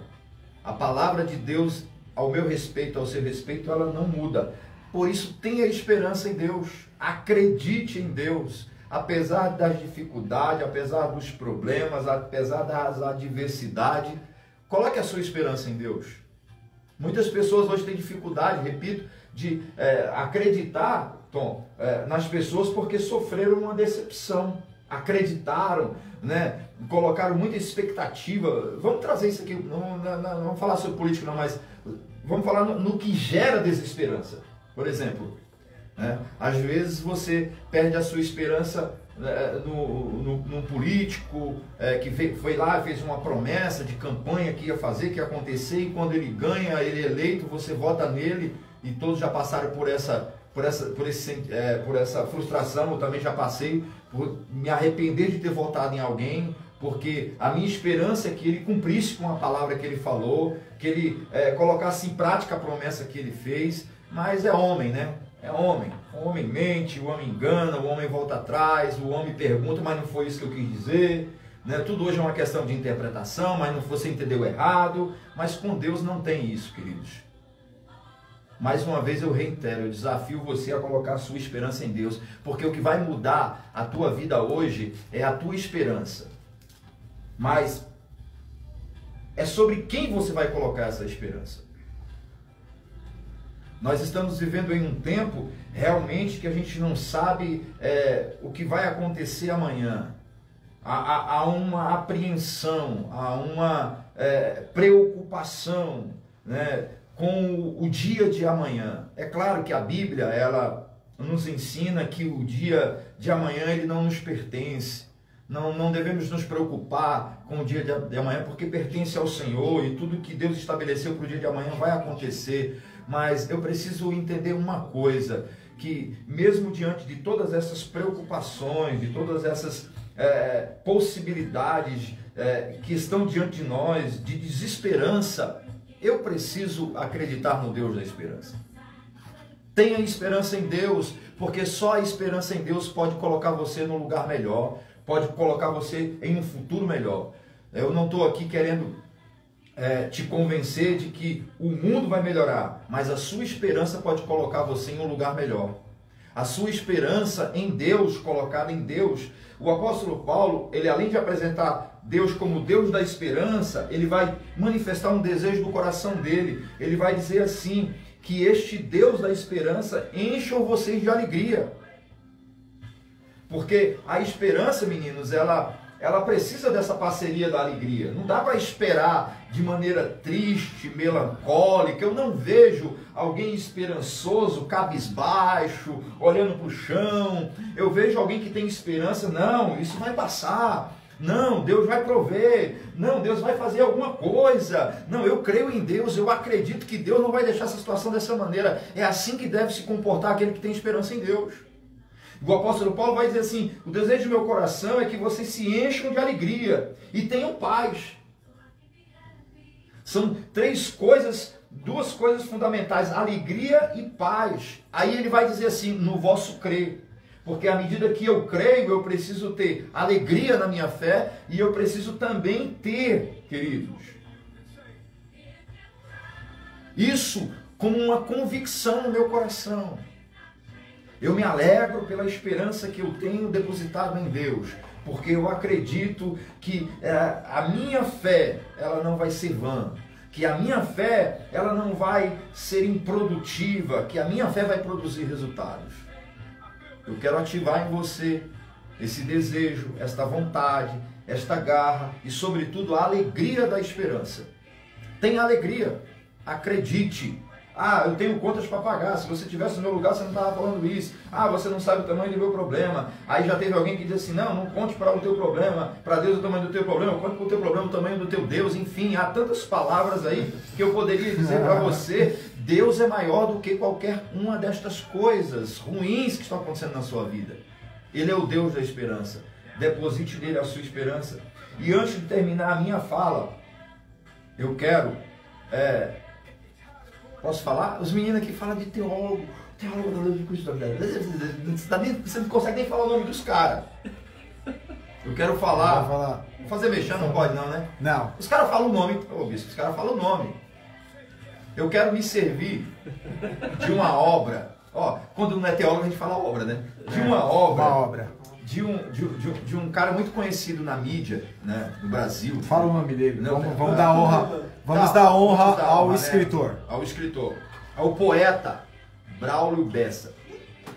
[SPEAKER 4] A palavra de Deus, ao meu respeito, ao seu respeito, ela não muda. Por isso, tenha esperança em Deus. Acredite em Deus. Apesar das dificuldades, apesar dos problemas, apesar das adversidades, coloque a sua esperança em Deus. Muitas pessoas hoje têm dificuldade, repito, de acreditar, Tom, nas pessoas porque sofreram uma decepção. Acreditaram, né? Colocaram muita expectativa. Vamos trazer isso aqui, não vamos falar sobre política não, mas vamos falar no que gera desesperança. Por exemplo, né? Às vezes você perde a sua esperança num político que foi lá, fez uma promessa de campanha que ia fazer, que ia acontecer, e quando ele ganha, ele é eleito, você vota nele, e todos já passaram por essa frustração. Eu também já passei por me arrepender de ter votado em alguém, porque a minha esperança é que ele cumprisse com a palavra que ele falou, que ele colocasse em prática a promessa que ele fez, mas é homem, né? É homem. O homem mente, o homem engana, o homem volta atrás, o homem pergunta, mas não foi isso que eu quis dizer. Né? Tudo hoje é uma questão de interpretação, mas não você entendeu errado. Mas com Deus não tem isso, queridos. Mais uma vez eu reitero, eu desafio você a colocar a sua esperança em Deus, porque o que vai mudar a tua vida hoje é a tua esperança. Mas é sobre quem você vai colocar essa esperança. Nós estamos vivendo em um tempo realmente que a gente não sabe o que vai acontecer amanhã. Há uma apreensão, há uma preocupação, né? com o dia de amanhã. É claro que a Bíblia, ela nos ensina que o dia de amanhã ele não nos pertence. Não devemos nos preocupar com o dia de amanhã, porque pertence ao Senhor e tudo que Deus estabeleceu para o dia de amanhã vai acontecer. Mas eu preciso entender uma coisa, que mesmo diante de todas essas preocupações, de todas essas possibilidades que estão diante de nós, de desesperança, eu preciso acreditar no Deus da esperança. Tenha esperança em Deus, porque só a esperança em Deus pode colocar você num lugar melhor, pode colocar você em um futuro melhor. Eu não estou aqui querendo te convencer de que o mundo vai melhorar, mas a sua esperança pode colocar você em um lugar melhor. A sua esperança em Deus, colocada em Deus. O apóstolo Paulo, ele além de apresentar Deus como Deus da esperança, ele vai manifestar um desejo do coração dele. Ele vai dizer assim, que este Deus da esperança encham vocês de alegria. Porque a esperança, meninos, ela precisa dessa parceria da alegria. Não dá para esperar de maneira triste, melancólica. Eu não vejo alguém esperançoso, cabisbaixo, olhando para o chão. Eu vejo alguém que tem esperança. Não, isso vai passar. Não, Deus vai prover. Não, Deus vai fazer alguma coisa. Não, eu creio em Deus. Eu acredito que Deus não vai deixar essa situação dessa maneira. É assim que deve se comportar aquele que tem esperança em Deus. O apóstolo Paulo vai dizer assim, o desejo do meu coração é que vocês se encham de alegria e tenham paz. São duas coisas fundamentais, alegria e paz. Aí ele vai dizer assim, no vosso crer. Porque à medida que eu creio, eu preciso ter alegria na minha fé e eu preciso também ter, queridos, isso como uma convicção no meu coração. Eu me alegro pela esperança que eu tenho depositado em Deus, porque eu acredito que a minha fé, ela não vai ser vã, que a minha fé, ela não vai ser improdutiva, que a minha fé vai produzir resultados. Eu quero ativar em você esse desejo, esta vontade, esta garra e, sobretudo, a alegria da esperança. Tenha alegria, acredite. Ah, eu tenho contas para pagar. Se você estivesse no meu lugar, você não estava falando isso. Ah, você não sabe o tamanho do meu problema. Aí já teve alguém que diz assim, não conte para o teu problema, para Deus o tamanho do teu problema, conte para o teu problema o tamanho do teu Deus. Enfim, há tantas palavras aí que eu poderia dizer para você. Deus é maior do que qualquer uma destas coisas ruins que estão acontecendo na sua vida. Ele é o Deus da esperança. Deposite nele a sua esperança. E antes de terminar a minha fala, eu quero... Posso falar? Os meninos aqui falam de teólogo da lei de Cristo. Você não consegue nem falar o nome dos caras. Eu quero falar. Vou fazer mexendo, não pode não, né?
[SPEAKER 1] Não.
[SPEAKER 4] Os caras falam o nome. Ô bispo, os caras falam o nome. Eu quero me servir de uma obra. Ó, quando não é teólogo a gente fala obra, né? De uma obra. De um cara muito conhecido na mídia, né, no Brasil.
[SPEAKER 1] Fala o nome dele. Não, vamos dar honra. Vamos dar honra ao escritor.
[SPEAKER 4] Né? Ao escritor. Ao poeta Braulio Bessa.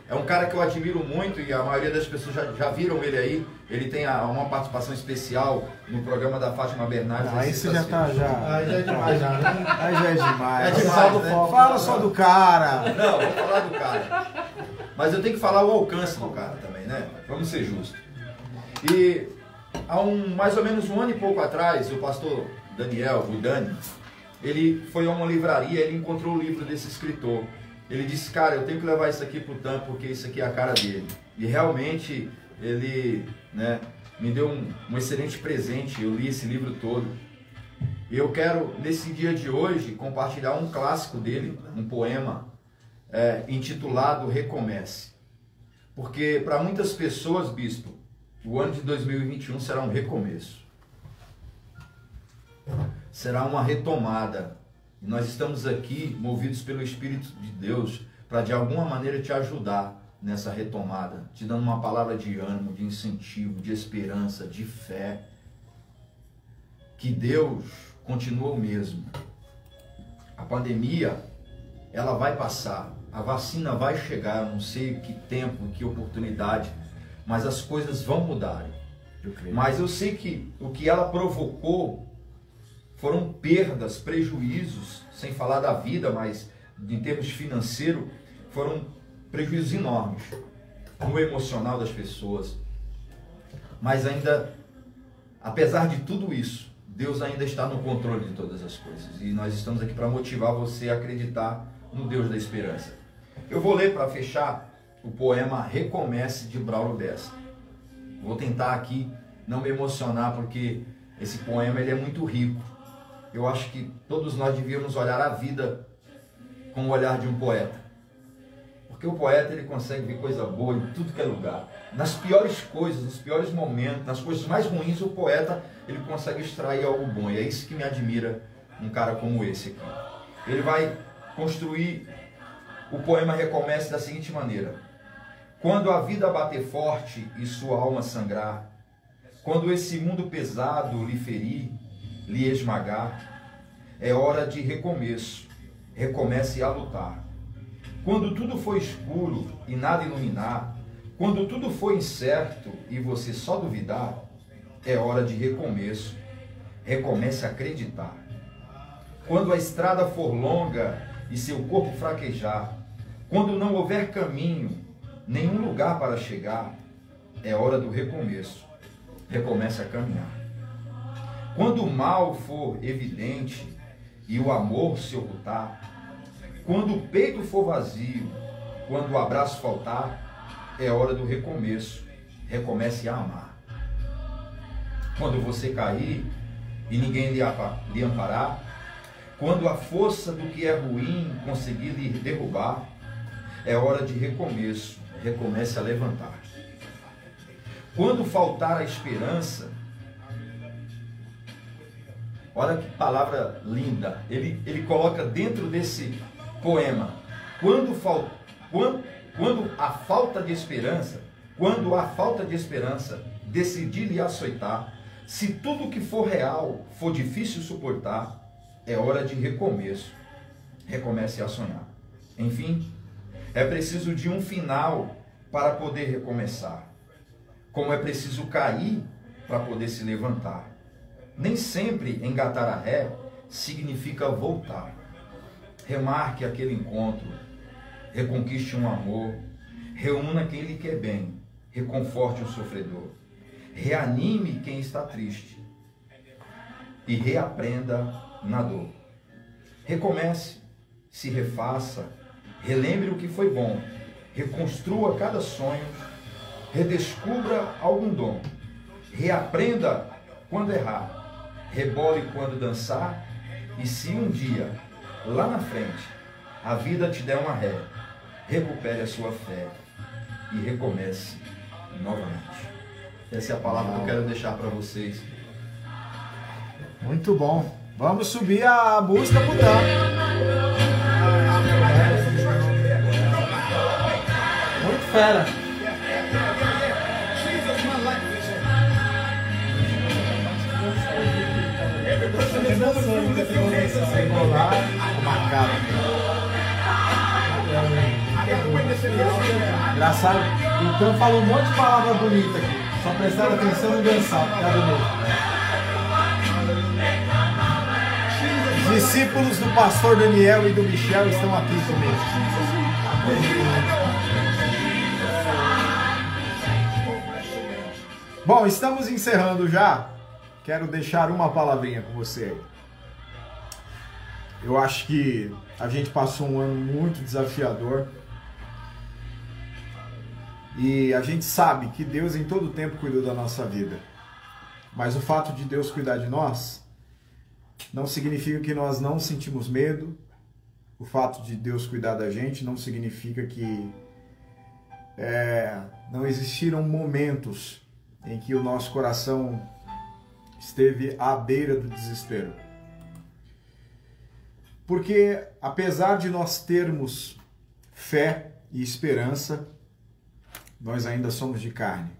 [SPEAKER 4] É um cara que eu admiro muito e a maioria das pessoas já viram ele aí. Ele tem uma participação especial no programa da Fátima Bernardes.
[SPEAKER 1] Aí você já tá
[SPEAKER 4] Aí já é demais, já, né?
[SPEAKER 1] Aí já é demais.
[SPEAKER 4] É demais, né?
[SPEAKER 1] Fala só do cara.
[SPEAKER 4] Não, vou falar do cara. Mas eu tenho que falar o alcance do cara também, né? Vamos ser justos. E há mais ou menos um ano e pouco atrás, o pastor Daniel, o Dani, ele foi a uma livraria, ele encontrou o livro desse escritor. Ele disse, cara, eu tenho que levar isso aqui pro Tampo, porque isso aqui é a cara dele. E realmente, ele, né, me deu um excelente presente, eu li esse livro todo. E eu quero, nesse dia de hoje, compartilhar um clássico dele, um poema, intitulado Recomece. Porque para muitas pessoas, bispo, o ano de 2021 será um recomeço. Será uma retomada. E nós estamos aqui, movidos pelo Espírito de Deus, para de alguma maneira te ajudar nessa retomada, te dando uma palavra de ânimo, de incentivo, de esperança, de fé. Que Deus continua o mesmo. A pandemia, ela vai passar. A vacina vai chegar, eu não sei que tempo, que oportunidade, mas as coisas vão mudar. Mas eu sei que o que ela provocou foram perdas, prejuízos, sem falar da vida, mas em termos financeiros, foram prejuízos enormes no emocional das pessoas. Mas ainda, apesar de tudo isso, Deus ainda está no controle de todas as coisas. E nós estamos aqui para motivar você a acreditar no Deus da esperança. Eu vou ler para fechar o poema Recomece, de Braulio Bessa. Vou tentar aqui não me emocionar, porque esse poema ele é muito rico. Eu acho que todos nós devíamos olhar a vida com o olhar de um poeta. Porque o poeta ele consegue ver coisa boa em tudo que é lugar. Nas piores coisas, nos piores momentos, nas coisas mais ruins, o poeta ele consegue extrair algo bom. E é isso que me admira um cara como esse aqui. Ele vai construir o poema Recomece da seguinte maneira: quando a vida bater forte e sua alma sangrar, quando esse mundo pesado lhe ferir, lhe esmagar, é hora de recomeço, recomece a lutar. Quando tudo for escuro e nada iluminar, quando tudo for incerto e você só duvidar, é hora de recomeço, recomece a acreditar. Quando a estrada for longa e seu corpo fraquejar, quando não houver caminho, nenhum lugar para chegar, é hora do recomeço, recomece a caminhar. Quando o mal for evidente e o amor se ocultar, quando o peito for vazio, quando o abraço faltar, é hora do recomeço, recomece a amar. Quando você cair e ninguém lhe amparar, quando a força do que é ruim conseguir lhe derrubar, é hora de recomeço, recomece a levantar. Quando faltar a esperança, olha que palavra linda, ele coloca dentro desse poema, quando a falta de esperança, quando a falta de esperança decidir lhe açoitar, se tudo que for real for difícil suportar, é hora de recomeço, recomece a sonhar. Enfim, é preciso de um final para poder recomeçar, como é preciso cair para poder se levantar. Nem sempre engatar a ré significa voltar. Remarque aquele encontro, reconquiste um amor, reúna quem lhe quer bem, reconforte o sofredor, reanime quem está triste e reaprenda na dor. Recomece, se refaça, relembre o que foi bom, reconstrua cada sonho, redescubra algum dom, reaprenda quando errar, rebole quando dançar, e se um dia, lá na frente, a vida te der uma ré, recupere a sua fé e recomece novamente. Essa é a palavra que eu quero deixar para vocês.
[SPEAKER 1] Muito bom. Vamos subir a música pro Dan.
[SPEAKER 3] Muito fera.
[SPEAKER 1] Engraçado, então falou um monte de palavra bonita aqui. Só prestaram atenção em dançar, por causa Os discípulos do pastor Daniel e do Michel estão aqui comigo. Bom, estamos encerrando já. Quero deixar uma palavrinha com você aí. Eu acho que a gente passou um ano muito desafiador. E a gente sabe que Deus em todo tempo cuidou da nossa vida. Mas o fato de Deus cuidar de nós não significa que nós não sentimos medo. O fato de Deus cuidar da gente não significa que não existiram momentos em que o nosso coração esteve à beira do desespero. Porque apesar de nós termos fé e esperança, nós ainda somos de carne,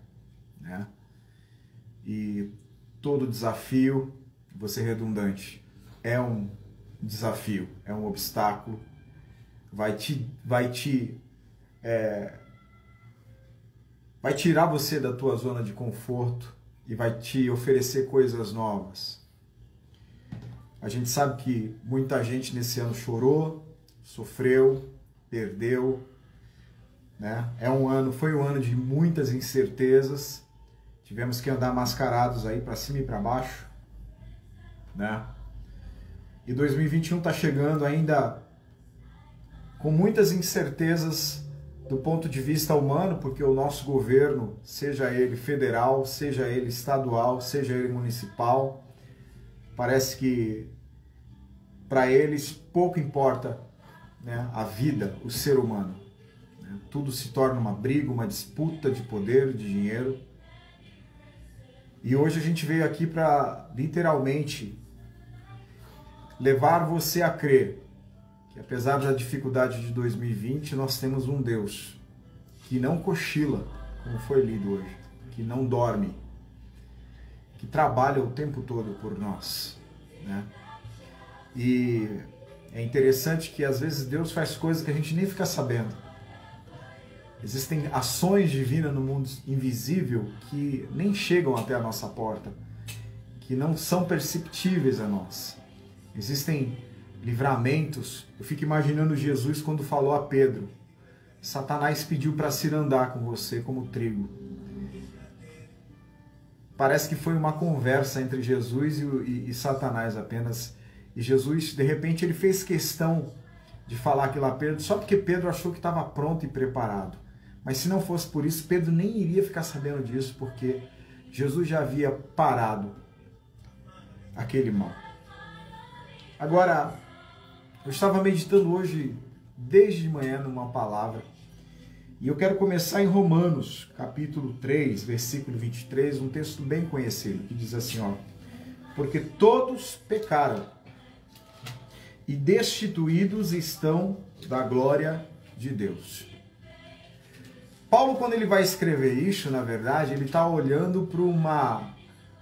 [SPEAKER 1] né? E todo desafio, vou ser redundante, é um desafio, é um obstáculo, vai tirar você da tua zona de conforto e vai te oferecer coisas novas. A gente sabe que muita gente nesse ano chorou, sofreu, perdeu, né? Foi um ano de muitas incertezas. Tivemos que andar mascarados aí para cima e para baixo, né? E 2021 está chegando ainda com muitas incertezas do ponto de vista humano, porque o nosso governo, seja ele federal, seja ele estadual, seja ele municipal, parece que para eles pouco importa, né, a vida, o ser humano. Né? Tudo se torna uma briga, uma disputa de poder, de dinheiro. E hoje a gente veio aqui para literalmente levar você a crer que apesar da dificuldade de 2020, nós temos um Deus que não cochila, como foi lido hoje, que não dorme, que trabalha o tempo todo por nós, né? E é interessante que às vezes Deus faz coisas que a gente nem fica sabendo. Existem ações divinas no mundo invisível que nem chegam até a nossa porta, que não são perceptíveis a nós. Existem livramentos. Eu fico imaginando Jesus quando falou a Pedro: Satanás pediu para se andar com você como trigo. Parece que foi uma conversa entre Jesus e Satanás apenas. E Jesus, de repente, ele fez questão de falar aquilo a Pedro, só porque Pedro achou que estava pronto e preparado. Mas se não fosse por isso, Pedro nem iria ficar sabendo disso, porque Jesus já havia parado aquele mal. Agora, eu estava meditando hoje, desde de manhã, numa palavra, e eu quero começar em Romanos, capítulo 3, versículo 23, um texto bem conhecido, que diz assim, ó: porque todos pecaram e destituídos estão da glória de Deus. Paulo, quando ele vai escrever isso, na verdade, ele está olhando para uma...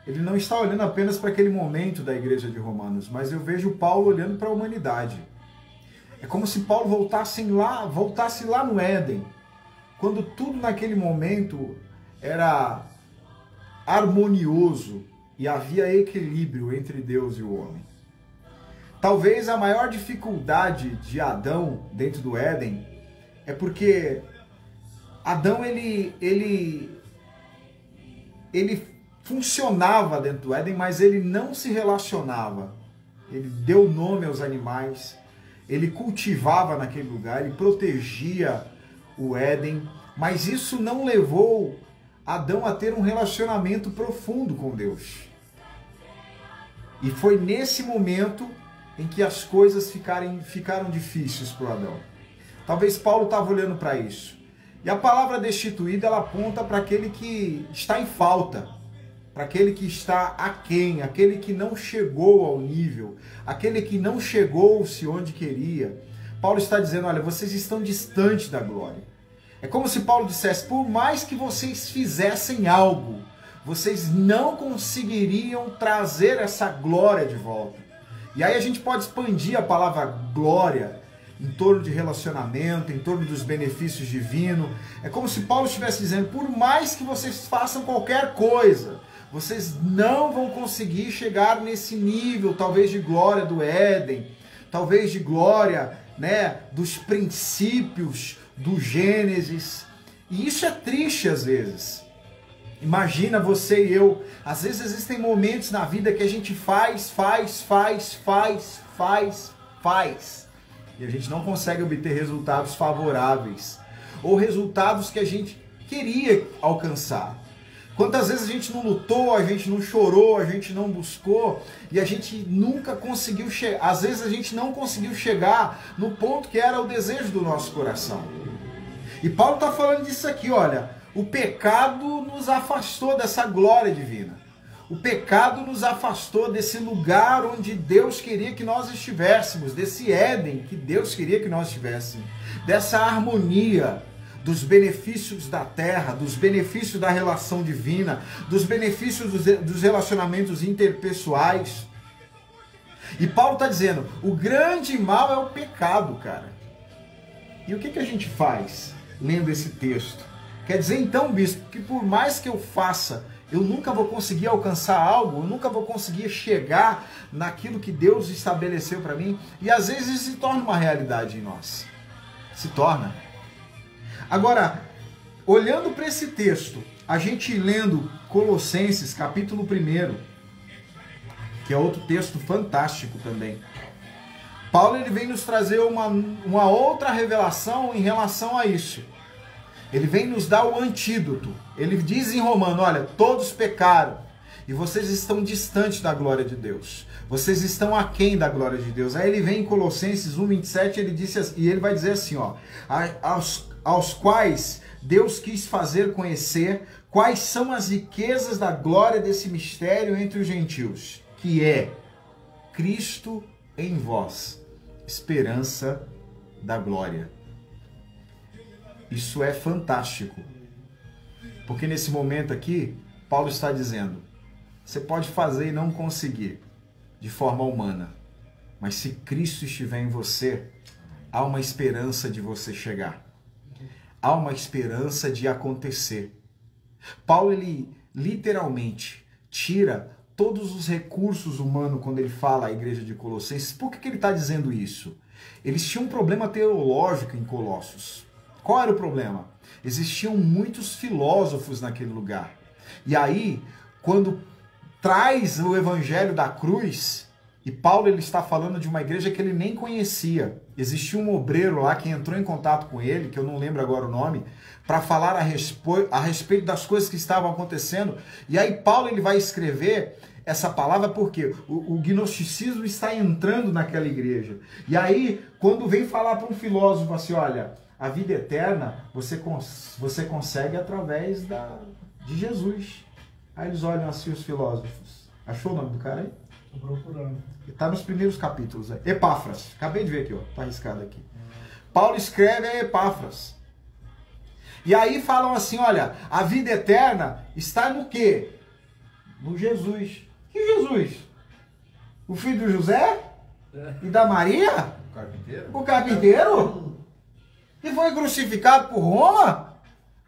[SPEAKER 1] Ele não está olhando apenas para aquele momento da igreja de Romanos, mas eu vejo Paulo olhando para a humanidade. É como se Paulo voltasse lá no Éden, quando tudo naquele momento era harmonioso e havia equilíbrio entre Deus e o homem. Talvez a maior dificuldade de Adão dentro do Éden é porque Adão ele funcionava dentro do Éden, mas ele não se relacionava. Ele deu nome aos animais, ele cultivava naquele lugar, ele protegia o Éden, mas isso não levou Adão a ter um relacionamento profundo com Deus. E foi nesse momento em que as coisas ficaram difíceis para o Adão. Talvez Paulo estava olhando para isso. E a palavra destituída, ela aponta para aquele que está em falta, para aquele que está aquém, aquele que não chegou ao nível, aquele que não chegou-se onde queria. Paulo está dizendo, olha, vocês estão distantes da glória. É como se Paulo dissesse, por mais que vocês fizessem algo, vocês não conseguiriam trazer essa glória de volta. E aí a gente pode expandir a palavra glória em torno de relacionamento, em torno dos benefícios divinos. É como se Paulo estivesse dizendo, por mais que vocês façam qualquer coisa, vocês não vão conseguir chegar nesse nível, talvez de glória do Éden, talvez de glória, né, dos princípios do Gênesis. E isso é triste às vezes. Imagina você e eu, às vezes existem momentos na vida que a gente faz, e a gente não consegue obter resultados favoráveis, ou resultados que a gente queria alcançar. Quantas vezes a gente não lutou, a gente não chorou, a gente não buscou, e a gente nunca conseguiu chegar, às vezes a gente não conseguiu chegar no ponto que era o desejo do nosso coração. E Paulo está falando disso aqui, olha, o pecado nos afastou dessa glória divina. O pecado nos afastou desse lugar onde Deus queria que nós estivéssemos, desse Éden que Deus queria que nós estivéssemos, dessa harmonia, dos benefícios da terra, dos benefícios da relação divina, dos benefícios dos relacionamentos interpessoais. E Paulo está dizendo, o grande mal é o pecado, cara. E o que a gente faz lendo esse texto? Quer dizer então, bispo, que por mais que eu faça, eu nunca vou conseguir alcançar algo, eu nunca vou conseguir chegar naquilo que Deus estabeleceu para mim. E às vezes isso se torna uma realidade em nós. Se torna. Agora, olhando para esse texto, a gente lendo Colossenses, capítulo 1, que é outro texto fantástico também. Paulo ele vem nos trazer uma outra revelação em relação a isso. Ele vem nos dar o antídoto. Ele diz em Romano, olha, todos pecaram e vocês estão distantes da glória de Deus. Vocês estão aquém da glória de Deus. Aí ele vem em Colossenses 1:27, ele disse assim, e ele vai dizer assim, ó, aos quais Deus quis fazer conhecer quais são as riquezas da glória desse mistério entre os gentios, que é Cristo em vós, esperança da glória. Isso é fantástico, porque nesse momento aqui, Paulo está dizendo, você pode fazer e não conseguir de forma humana, mas se Cristo estiver em você, há uma esperança de você chegar, há uma esperança de acontecer. Paulo, ele literalmente tira todos os recursos humanos quando ele fala à igreja de Colossenses. Por que ele está dizendo isso? Eles tinham um problema teológico em Colossos. Qual era o problema? Existiam muitos filósofos naquele lugar. E aí, quando traz o evangelho da cruz, e Paulo ele está falando de uma igreja que ele nem conhecia. Existia um obreiro lá que entrou em contato com ele, que eu não lembro agora o nome, para falar a respeito das coisas que estavam acontecendo. E aí Paulo ele vai escrever essa palavra porque o gnosticismo está entrando naquela igreja. E aí, quando vem falar para um filósofo assim, olha, a vida eterna você consegue através de Jesus. Aí eles olham assim os filósofos. Achou o nome do cara aí?
[SPEAKER 2] Estou procurando.
[SPEAKER 1] Está nos primeiros capítulos. Epáfras. Acabei de ver aqui, ó. Está arriscado aqui. Paulo escreve a Epáfras. E aí falam assim, olha, a vida eterna está no quê? No Jesus. Que Jesus? O filho de José? E da Maria?
[SPEAKER 4] O carpinteiro?
[SPEAKER 1] O carpinteiro? Que foi crucificado por Roma?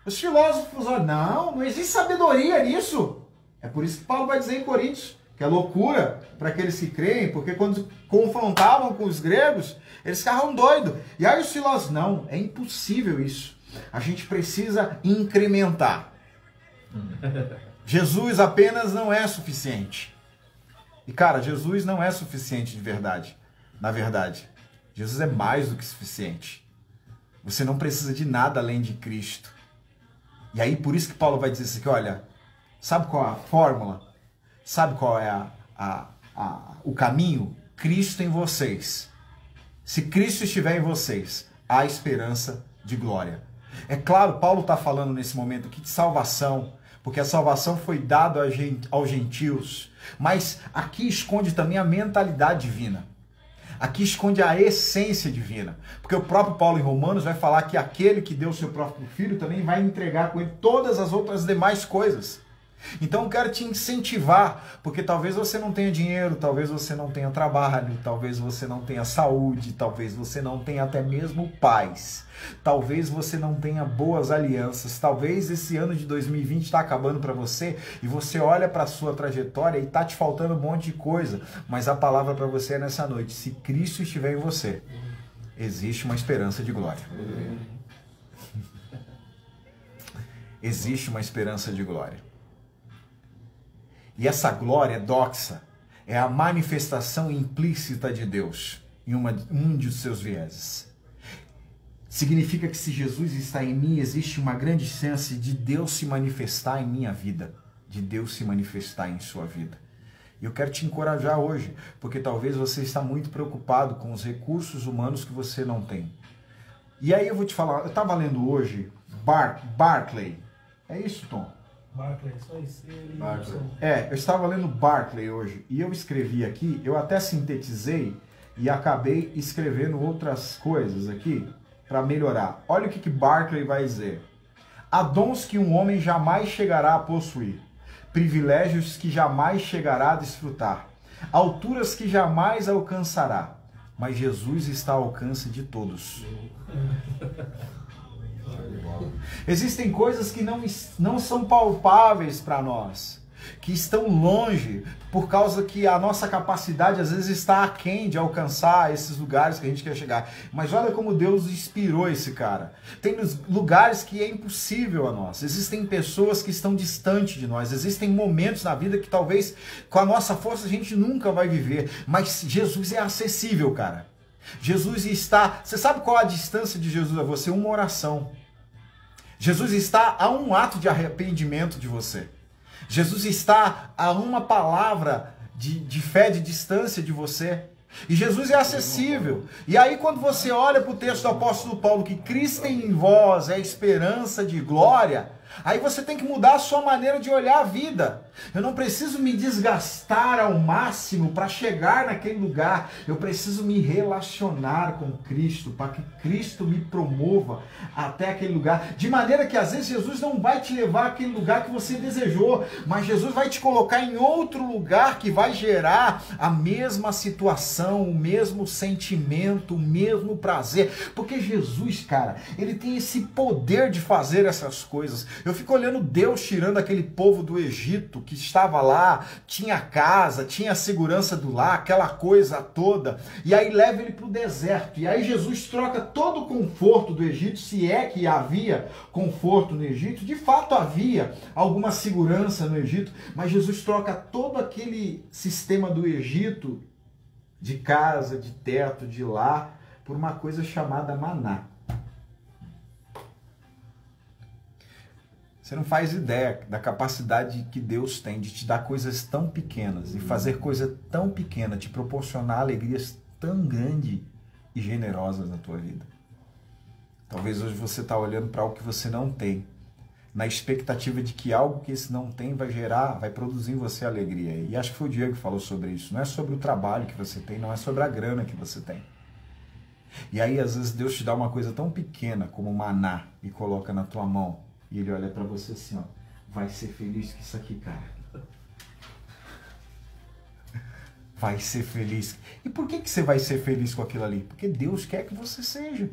[SPEAKER 1] Os filósofos, olha, não existe sabedoria nisso. É por isso que Paulo vai dizer em Coríntios, que é loucura para aqueles que creem, porque quando confrontavam com os gregos, eles ficavam doidos. E aí os filósofos, não, é impossível isso. A gente precisa incrementar. Jesus apenas não é suficiente. E cara, Jesus não é suficiente de verdade. Na verdade, Jesus é mais do que suficiente. Você não precisa de nada além de Cristo. E aí por isso que Paulo vai dizer isso aqui, olha, sabe qual é a fórmula? Sabe qual é o caminho? Cristo em vocês. Se Cristo estiver em vocês, há esperança de glória. É claro, Paulo está falando nesse momento aqui de salvação, porque a salvação foi dada aos gentios. Mas aqui esconde também a mentalidade divina. Aqui esconde a essência divina. Porque o próprio Paulo em Romanos vai falar que aquele que deu o seu próprio filho também vai entregar com ele todas as outras demais coisas. Então eu quero te incentivar, porque talvez você não tenha dinheiro, talvez você não tenha trabalho, talvez você não tenha saúde, talvez você não tenha até mesmo paz, talvez você não tenha boas alianças, talvez esse ano de 2020 está acabando para você e você olha para a sua trajetória e está te faltando um monte de coisa, mas a palavra para você é nessa noite, se Cristo estiver em você, existe uma esperança de glória. Existe uma esperança de glória. E essa glória doxa é a manifestação implícita de Deus em um de seus vieses. Significa que se Jesus está em mim, existe uma grande chance de Deus se manifestar em minha vida, de Deus se manifestar em sua vida. E eu quero te encorajar hoje, porque talvez você está muito preocupado com os recursos humanos que você não tem. E aí eu vou te falar, eu estava lendo hoje Barclay. É isso, Tom?
[SPEAKER 2] Barclay, só isso.
[SPEAKER 1] Eu estava lendo Barclay hoje e eu escrevi aqui, eu até sintetizei e acabei escrevendo outras coisas aqui para melhorar. Olha o que Barclay vai dizer. Há dons que um homem jamais chegará a possuir, privilégios que jamais chegará a desfrutar, alturas que jamais alcançará, mas Jesus está ao alcance de todos. Existem coisas que não são palpáveis para nós, que estão longe, por causa que a nossa capacidade às vezes está aquém de alcançar esses lugares que a gente quer chegar. Mas olha como Deus inspirou esse cara. Tem lugares que é impossível a nós. Existem pessoas que estão distantes de nós. Existem momentos na vida que talvez com a nossa força a gente nunca vai viver. Mas Jesus é acessível, cara. Jesus está... Você sabe qual a distância de Jesus a você? Uma oração. Jesus está a um ato de arrependimento de você. Jesus está a uma palavra de fé, de distância de você. E Jesus é acessível. E aí quando você olha para o texto do apóstolo Paulo, que Cristo em vós é a esperança de glória, aí você tem que mudar a sua maneira de olhar a vida. Eu não preciso me desgastar ao máximo para chegar naquele lugar. Eu preciso me relacionar com Cristo, para que Cristo me promova até aquele lugar. De maneira que às vezes Jesus não vai te levar àquele lugar que você desejou, mas Jesus vai te colocar em outro lugar que vai gerar a mesma situação, o mesmo sentimento, o mesmo prazer. Porque Jesus, cara, ele tem esse poder de fazer essas coisas. Eu fico olhando Deus tirando aquele povo do Egito, que estava lá, tinha casa, tinha a segurança do lar, aquela coisa toda, e aí leva ele para o deserto, e aí Jesus troca todo o conforto do Egito, se é que havia conforto no Egito. De fato havia alguma segurança no Egito, mas Jesus troca todo aquele sistema do Egito, de casa, de teto, de lar, por uma coisa chamada maná. Você não faz ideia da capacidade que Deus tem de te dar coisas tão pequenas e fazer coisa tão pequena, te proporcionar alegrias tão grandes e generosas na tua vida. Talvez hoje você está olhando para algo que você não tem, na expectativa de que algo que esse não tem vai gerar, vai produzir em você alegria. E acho que foi o Diego que falou sobre isso. Não é sobre o trabalho que você tem, não é sobre a grana que você tem. E aí às vezes Deus te dá uma coisa tão pequena como maná e coloca na tua mão. E ele olha pra você assim, ó, vai ser feliz com isso aqui, cara. Vai ser feliz. E por que você vai ser feliz com aquilo ali? Porque Deus quer que você seja.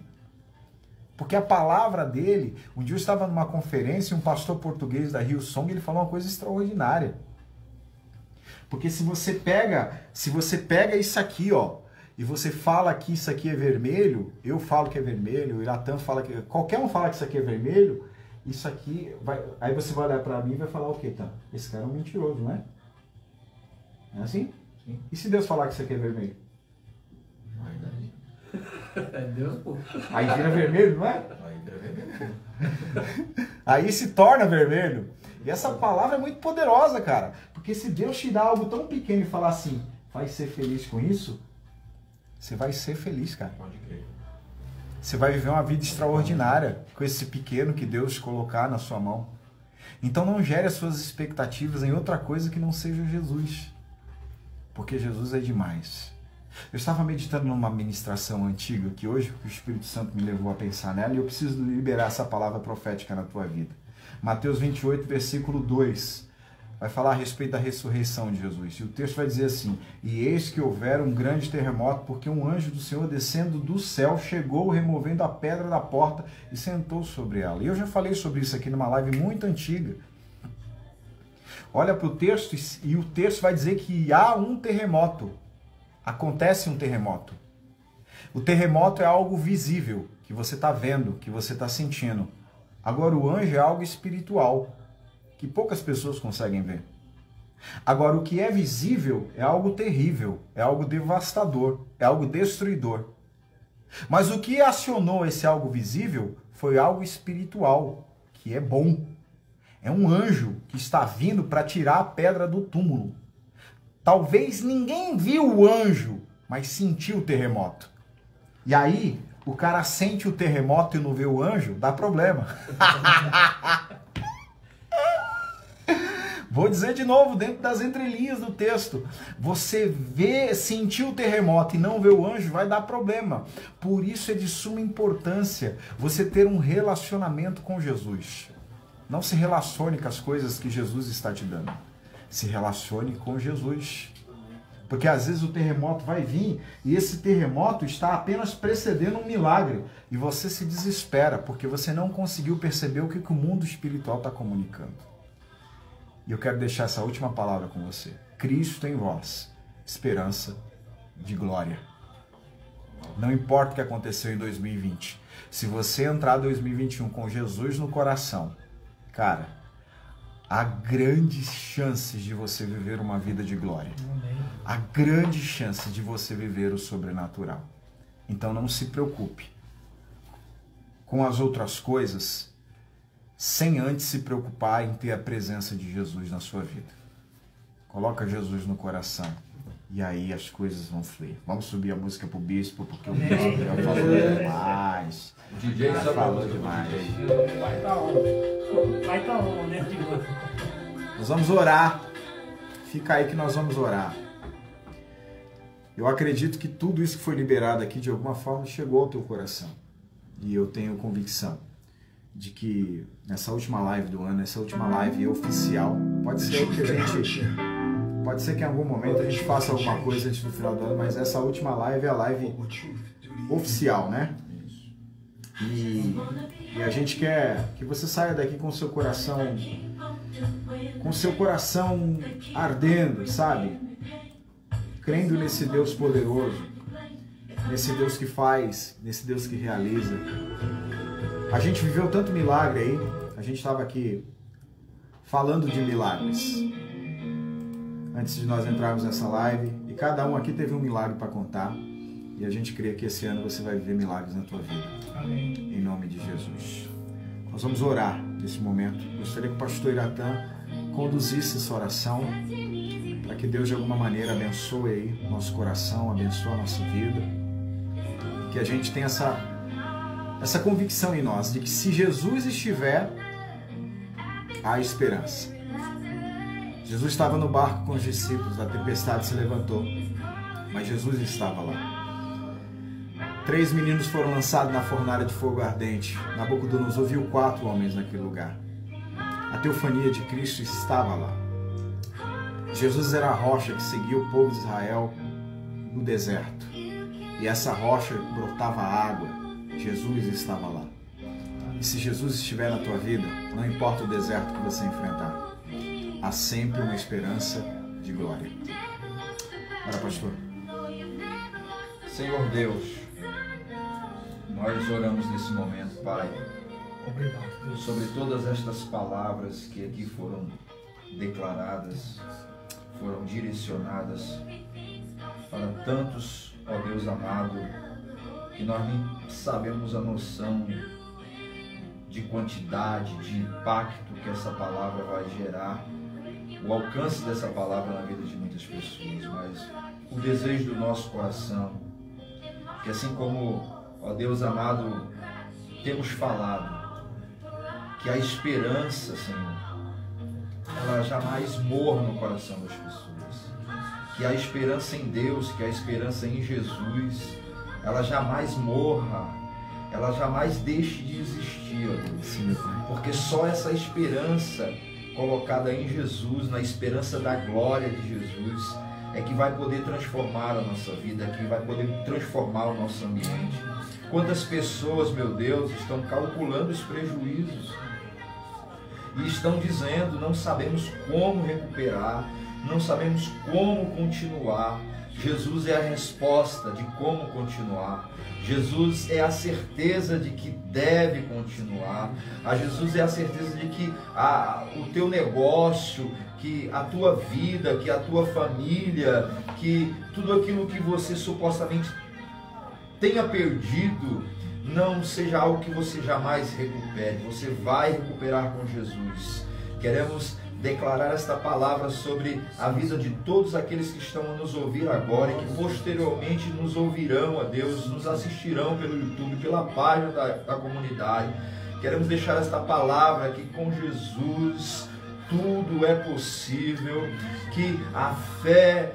[SPEAKER 1] Porque a palavra dele... Um dia eu estava numa conferência e um pastor português da Hillsong, ele falou uma coisa extraordinária. Porque se você pega isso aqui, ó, e você fala que isso aqui é vermelho, eu falo que é vermelho, o Iratan fala que... Qualquer um fala que isso aqui é vermelho... Isso aqui, aí você vai olhar pra mim e vai falar o quê, tá? Esse cara é um mentiroso, não é? É assim? Sim. E se Deus falar que isso aqui é vermelho?
[SPEAKER 3] É Deus, pô.
[SPEAKER 1] Aí vira vermelho, não é?
[SPEAKER 4] Aí vira vermelho.
[SPEAKER 1] Aí se torna vermelho. E essa palavra é muito poderosa, cara. Porque se Deus te dá algo tão pequeno e falar assim, vai ser feliz com isso, você vai ser feliz, cara.
[SPEAKER 4] Pode crer.
[SPEAKER 1] Você vai viver uma vida extraordinária com esse pequeno que Deus colocar na sua mão. Então não gere as suas expectativas em outra coisa que não seja Jesus. Porque Jesus é demais. Eu estava meditando numa ministração antiga que hoje o Espírito Santo me levou a pensar nela e eu preciso liberar essa palavra profética na tua vida. Mateus 28, versículo 2. Vai falar a respeito da ressurreição de Jesus. E o texto vai dizer assim, e eis que houvera um grande terremoto, porque um anjo do Senhor descendo do céu chegou removendo a pedra da porta e sentou sobre ela. E eu já falei sobre isso aqui numa live muito antiga. Olha para o texto e o texto vai dizer que há um terremoto. Acontece um terremoto. O terremoto é algo visível, que você está vendo, que você está sentindo. Agora o anjo é algo espiritual, que poucas pessoas conseguem ver. Agora, o que é visível é algo terrível, é algo devastador, é algo destruidor. Mas o que acionou esse algo visível foi algo espiritual, que é bom. É um anjo que está vindo para tirar a pedra do túmulo. Talvez ninguém viu o anjo, mas sentiu o terremoto. E aí, o cara sente o terremoto e não vê o anjo, dá problema. Vou dizer de novo, dentro das entrelinhas do texto. Você sentir o terremoto e não ver o anjo, vai dar problema. Por isso é de suma importância você ter um relacionamento com Jesus. Não se relacione com as coisas que Jesus está te dando. Se relacione com Jesus. Porque às vezes o terremoto vai vir e esse terremoto está apenas precedendo um milagre. E você se desespera porque você não conseguiu perceber o que o mundo espiritual está comunicando. E eu quero deixar essa última palavra com você. Cristo em vós, esperança de glória. Não importa o que aconteceu em 2020. Se você entrar em 2021 com Jesus no coração, cara, há grandes chances de você viver uma vida de glória. Há grandes chances de você viver o sobrenatural. Então não se preocupe com as outras coisas sem antes se preocupar em ter a presença de Jesus na sua vida. Coloca Jesus no coração e aí as coisas vão fluir. Vamos subir a música pro bispo, porque o bispo já falou demais.
[SPEAKER 4] O DJ já falou demais.
[SPEAKER 2] Vai estar on, né?
[SPEAKER 1] Nós vamos orar. Fica aí que nós vamos orar. Eu acredito que tudo isso que foi liberado aqui, de alguma forma, chegou ao teu coração. E eu tenho convicção de que nessa última live do ano, essa última live oficial, pode ser que em algum momento a gente faça alguma coisa antes do final do ano, mas essa última live é a live oficial, né? E a gente quer que você saia daqui com o seu coração ardendo, sabe? Crendo nesse Deus poderoso, nesse Deus que faz, nesse Deus que realiza. A gente viveu tanto milagre aí, a gente estava aqui falando de milagres antes de nós entrarmos nessa live, e cada um aqui teve um milagre para contar, e a gente crê que esse ano você vai viver milagres na tua vida.
[SPEAKER 2] Amém.
[SPEAKER 1] Em nome de Jesus. Nós vamos orar nesse momento. Gostaria que o pastor Iratã conduzisse essa oração, para que Deus de alguma maneira abençoe aí o nosso coração, abençoe a nossa vida, que a gente tenha essa convicção em nós, de que se Jesus estiver, há esperança. Jesus estava no barco com os discípulos, a tempestade se levantou, mas Jesus estava lá. 3 meninos foram lançados na fornalha de fogo ardente. Nabucodonosor viu 4 homens naquele lugar. A teofania de Cristo estava lá. Jesus era a rocha que seguia o povo de Israel no deserto. E essa rocha brotava água. Jesus estava lá. E se Jesus estiver na tua vida, não importa o deserto que você enfrentar, há sempre uma esperança de glória. Ora, pastor.
[SPEAKER 4] Senhor Deus, nós oramos nesse momento, Pai, sobre todas estas palavras que aqui foram declaradas, foram direcionadas para tantos, ó Deus amado, que nós nem sabemos a noção de quantidade, de impacto que essa palavra vai gerar, o alcance dessa palavra na vida de muitas pessoas, mas o desejo do nosso coração, que assim como, ó Deus amado, temos falado, que a esperança, Senhor, ela jamais morra no coração das pessoas, que a esperança em Deus, que a esperança em Jesus, ela jamais morra, ela jamais deixe de existir, ó Deus.
[SPEAKER 1] Sim,
[SPEAKER 4] porque só essa esperança colocada em Jesus, na esperança da glória de Jesus, é que vai poder transformar a nossa vida, é que vai poder transformar o nosso ambiente. Quantas pessoas, meu Deus, estão calculando os prejuízos e estão dizendo, não sabemos como recuperar, não sabemos como continuar. Jesus é a resposta de como continuar. Jesus é a certeza de que deve continuar. A Jesus é a certeza de que o teu negócio, que a tua vida, que a tua família, que tudo aquilo que você supostamente tenha perdido, não seja algo que você jamais recupere. Você vai recuperar com Jesus. Queremos declarar esta palavra sobre a vida de todos aqueles que estão a nos ouvir agora e que posteriormente nos ouvirão, a Deus, nos assistirão pelo YouTube, pela página da comunidade. Queremos deixar esta palavra que com Jesus tudo é possível, que a fé,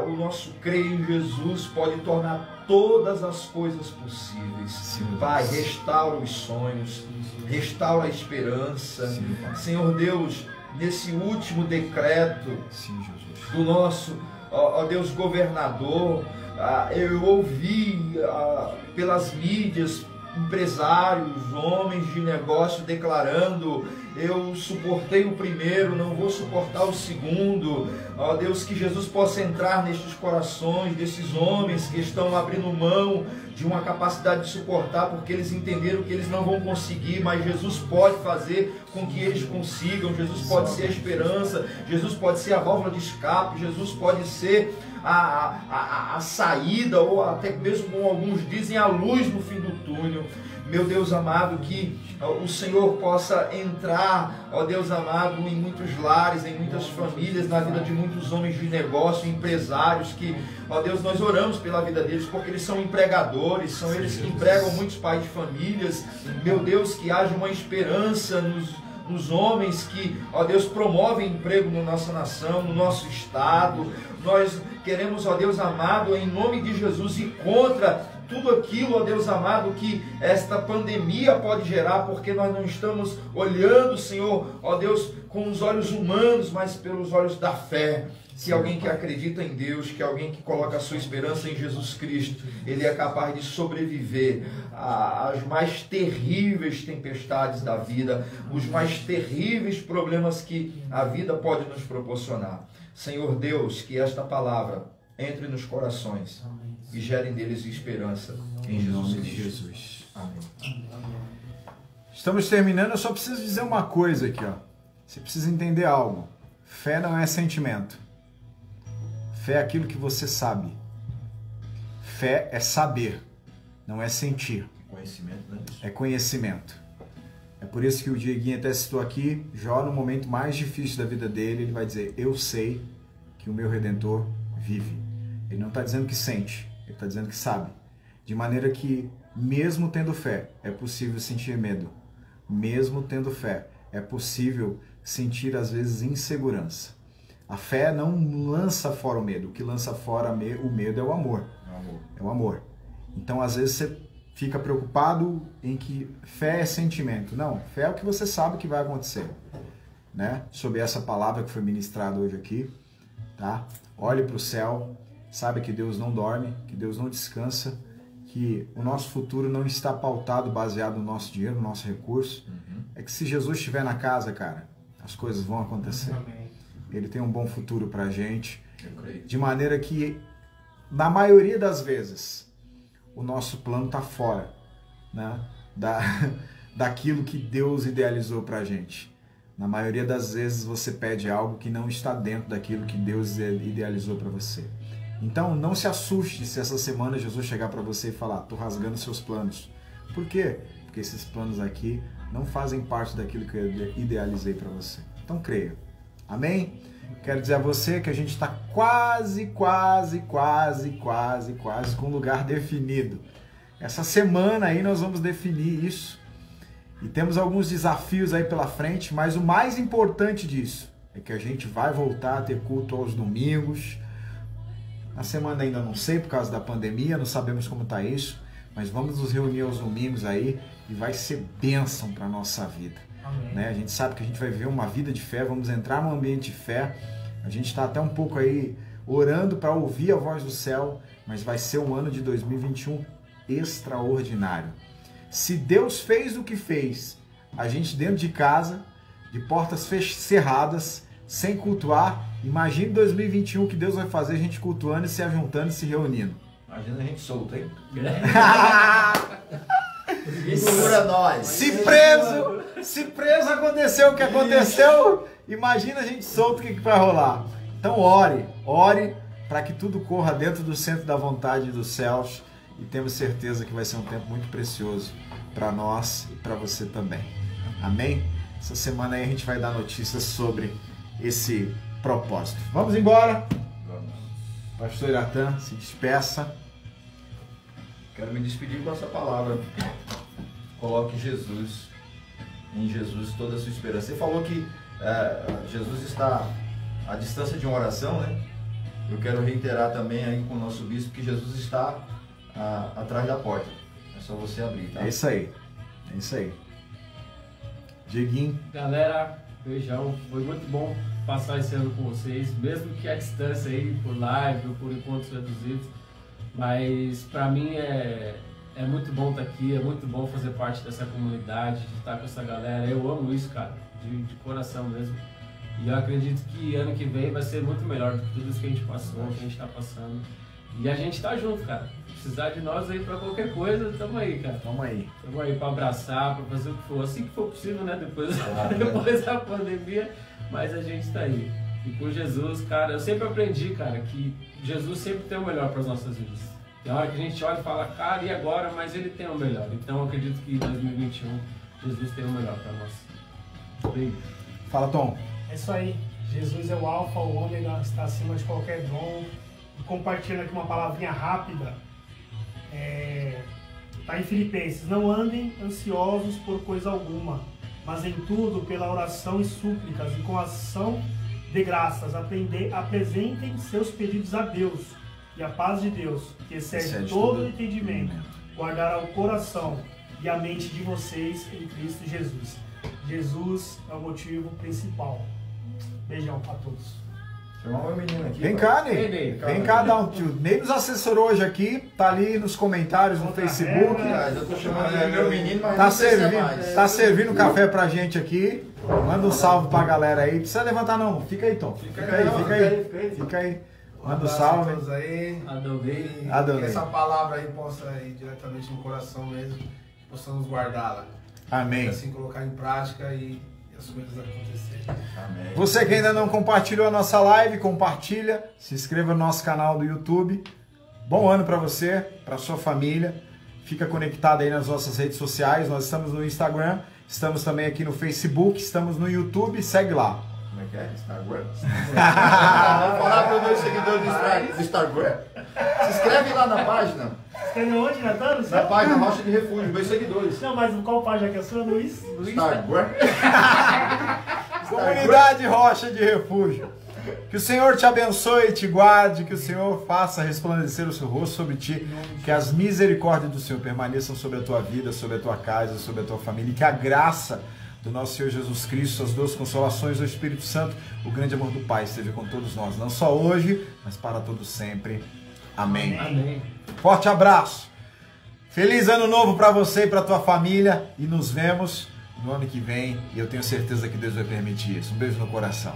[SPEAKER 4] o nosso crer em Jesus pode tornar todas as coisas possíveis.
[SPEAKER 1] Sim,
[SPEAKER 4] Pai, restaura os sonhos, restaura a esperança.
[SPEAKER 1] Sim,
[SPEAKER 4] Senhor Deus, nesse último decreto
[SPEAKER 1] sim, Jesus.
[SPEAKER 4] do nosso ó Deus, governador, eu ouvi pelas mídias empresários, homens de negócio declarando: eu suportei o primeiro, não vou suportar o segundo. Ó Deus, que Jesus possa entrar nestes corações desses homens que estão abrindo mão de uma capacidade de suportar, porque eles entenderam que eles não vão conseguir, mas Jesus pode fazer com que eles consigam. Jesus pode ser a esperança, Jesus pode ser a válvula de escape, Jesus pode ser a saída, ou até mesmo, como alguns dizem, a luz no fim do túnel. Meu Deus amado, que o Senhor possa entrar, ó Deus amado, em muitos lares, em muitas famílias, na vida de muitos homens de negócio, empresários, que, ó Deus, nós oramos pela vida deles, porque eles são empregadores, são eles que empregam muitos pais de famílias. Meu Deus, que haja uma esperança nos homens que, ó Deus, promovem emprego na nossa nação, no nosso estado. Nós queremos, ó Deus amado, em nome de Jesus, ir contra tudo aquilo, ó Deus amado, que esta pandemia pode gerar, porque nós não estamos olhando, Senhor, ó Deus, com os olhos humanos, mas pelos olhos da fé. Se alguém que acredita em Deus, que alguém que coloca a sua esperança em Jesus Cristo, ele é capaz de sobreviver às mais terríveis tempestades da vida, os mais terríveis problemas que a vida pode nos proporcionar. Senhor Deus, que esta palavra entre nos corações e gere neles esperança em Jesus Cristo. Amém.
[SPEAKER 1] Estamos terminando, eu só preciso dizer uma coisa aqui, ó. Você precisa entender algo. Fé não é sentimento. Fé é aquilo que você sabe. Fé é saber, não é sentir.
[SPEAKER 4] Conhecimento, né?
[SPEAKER 1] É conhecimento. É por isso que o Dieguinho até citou aqui, Jó, no momento mais difícil da vida dele, ele vai dizer: eu sei que o meu Redentor vive. Ele não está dizendo que sente, ele está dizendo que sabe. De maneira que, mesmo tendo fé, é possível sentir medo. Mesmo tendo fé, é possível sentir, às vezes, insegurança. A fé não lança fora o medo. O que lança fora o medo é o amor. É o amor. Então, às vezes, você fica preocupado em que fé é sentimento. Não, fé é o que você sabe que vai acontecer. Né? Sobre essa palavra que foi ministrada hoje aqui. Tá? Olhe para o céu. Sabe que Deus não dorme, que Deus não descansa, que o nosso futuro não está pautado, baseado no nosso dinheiro, no nosso recurso. É que se Jesus estiver na casa, cara, as coisas vão acontecer.
[SPEAKER 2] Amém.
[SPEAKER 1] Ele tem um bom futuro pra gente. De maneira que, na maioria das vezes, o nosso plano está fora, né, daquilo que Deus idealizou pra gente. Na maioria das vezes você pede algo que não está dentro daquilo que Deus idealizou para você. Então, não se assuste se essa semana Jesus chegar para você e falar: estou rasgando seus planos. Por quê? Porque esses planos aqui não fazem parte daquilo que eu idealizei para você. Então, creia. Amém? Quero dizer a você que a gente está quase com um lugar definido. Essa semana aí nós vamos definir isso. E temos alguns desafios aí pela frente, mas o mais importante disso é que a gente vai voltar a ter culto aos domingos. Na semana ainda não sei, por causa da pandemia, não sabemos como está isso, mas vamos nos reunir aos domingos aí e vai ser bênção para a nossa vida. Né? A gente sabe que a gente vai viver uma vida de fé, vamos entrar num ambiente de fé. A gente está até um pouco aí orando para ouvir a voz do céu, mas vai ser um ano de 2021 extraordinário. Se Deus fez o que fez, a gente dentro de casa, de portas cerradas, sem cultuar, imagine 2021 que Deus vai fazer a gente cultuando e se ajuntando e se reunindo.
[SPEAKER 4] Imagina a gente solto, hein?
[SPEAKER 1] Segura nós! Se preso aconteceu o que aconteceu, imagina a gente solto o que vai rolar. Então ore para que tudo corra dentro do centro da vontade dos céus e temos certeza que vai ser um tempo muito precioso para nós e para você também. Amém? Essa semana aí a gente vai dar notícias sobre esse propósito. Vamos embora?
[SPEAKER 4] Vamos.
[SPEAKER 1] Pastor Iratã, se despeça.
[SPEAKER 4] Quero me despedir com essa palavra. Coloque em Jesus toda a sua esperança. Você falou que Jesus está à distância de uma oração, né? Eu quero reiterar também aí com o nosso bispo que Jesus está atrás da porta. É só você abrir, tá?
[SPEAKER 1] É isso aí. Dieguinho.
[SPEAKER 3] Galera, Beijão. Foi muito bom passar esse ano com vocês, mesmo que à distância aí, por live ou por encontros reduzidos. Mas para mim é muito bom estar aqui, é muito bom fazer parte dessa comunidade, de estar com essa galera. Eu amo isso, cara, de coração mesmo. E eu acredito que ano que vem vai ser muito melhor do que tudo isso que a gente passou, que a gente está passando. E a gente tá junto, cara. Precisar de nós aí pra qualquer coisa, tamo aí, cara.
[SPEAKER 1] Tamo aí.
[SPEAKER 3] Tamo aí pra abraçar, pra fazer o que for, assim que for possível, né? Depois da pandemia, mas a gente tá aí. E com Jesus, cara, eu sempre aprendi, cara, que Jesus sempre tem o melhor pras nossas vidas. Tem hora que a gente olha e fala, cara, e agora? Mas ele tem o melhor. Então eu acredito que em 2021, Jesus tem o melhor pra nós. Beijo.
[SPEAKER 1] Fala, Tom.
[SPEAKER 2] É isso aí. Jesus é o alfa, o ômega, está acima de qualquer dom. E compartilhando aqui uma palavrinha rápida. Está em Filipenses. Não andem ansiosos por coisa alguma, mas em tudo, pela oração e súplicas, e com ação de graças, apresentem seus pedidos a Deus. E a paz de Deus, que excede todo o entendimento, guardará o coração e a mente de vocês em Cristo Jesus. Jesus é o motivo principal. Beijão pra todos.
[SPEAKER 4] Chamar o meu menino aqui.
[SPEAKER 1] Vem cá, Ney. Vem cá dar um tio. Ney nos assessorou hoje aqui, tá ali nos comentários no Facebook.
[SPEAKER 4] Eu tô chamando meu menino, mas não sei se é mais.
[SPEAKER 1] Tá servindo café pra gente aqui. Manda um salve pra galera aí. Não precisa levantar não. Fica aí, Tom. Fica aí. Manda um salve.
[SPEAKER 5] A todos aí.
[SPEAKER 3] Adonai.
[SPEAKER 5] Que essa palavra aí possa ir diretamente no coração mesmo, que possamos guardá-la.
[SPEAKER 1] Amém.
[SPEAKER 5] E assim colocar em prática e as coisas acontecerem.
[SPEAKER 4] Amém.
[SPEAKER 1] Você que ainda não compartilhou a nossa live, compartilha, se inscreva no nosso canal do YouTube. Bom ano para você, para sua família. Fica conectado aí nas nossas redes sociais. Nós estamos no Instagram, estamos também aqui no Facebook, estamos no YouTube. Segue lá.
[SPEAKER 4] Como é que é? Instagram? Vamos falar para os meus seguidores do Instagram. Se inscreve lá na página.
[SPEAKER 2] Escreve onde, Natan?
[SPEAKER 4] Na página Rocha de Refúgio, meus seguidores.
[SPEAKER 2] Não, mas qual página que é a sua, Luiz?
[SPEAKER 4] Instagram.
[SPEAKER 1] Comunidade Rocha de Refúgio. Que o Senhor te abençoe e te guarde, que o Senhor faça resplandecer o seu rosto sobre ti, que as misericórdias do Senhor permaneçam sobre a tua vida, sobre a tua casa, sobre a tua família, e que a graça do nosso Senhor Jesus Cristo, as duas consolações do Espírito Santo, o grande amor do Pai esteja com todos nós, não só hoje, mas para todos sempre. Amém.
[SPEAKER 3] Amém.
[SPEAKER 1] Forte abraço. Feliz ano novo para você e para tua família, e nos vemos no ano que vem, e eu tenho certeza que Deus vai permitir isso. Um beijo no coração.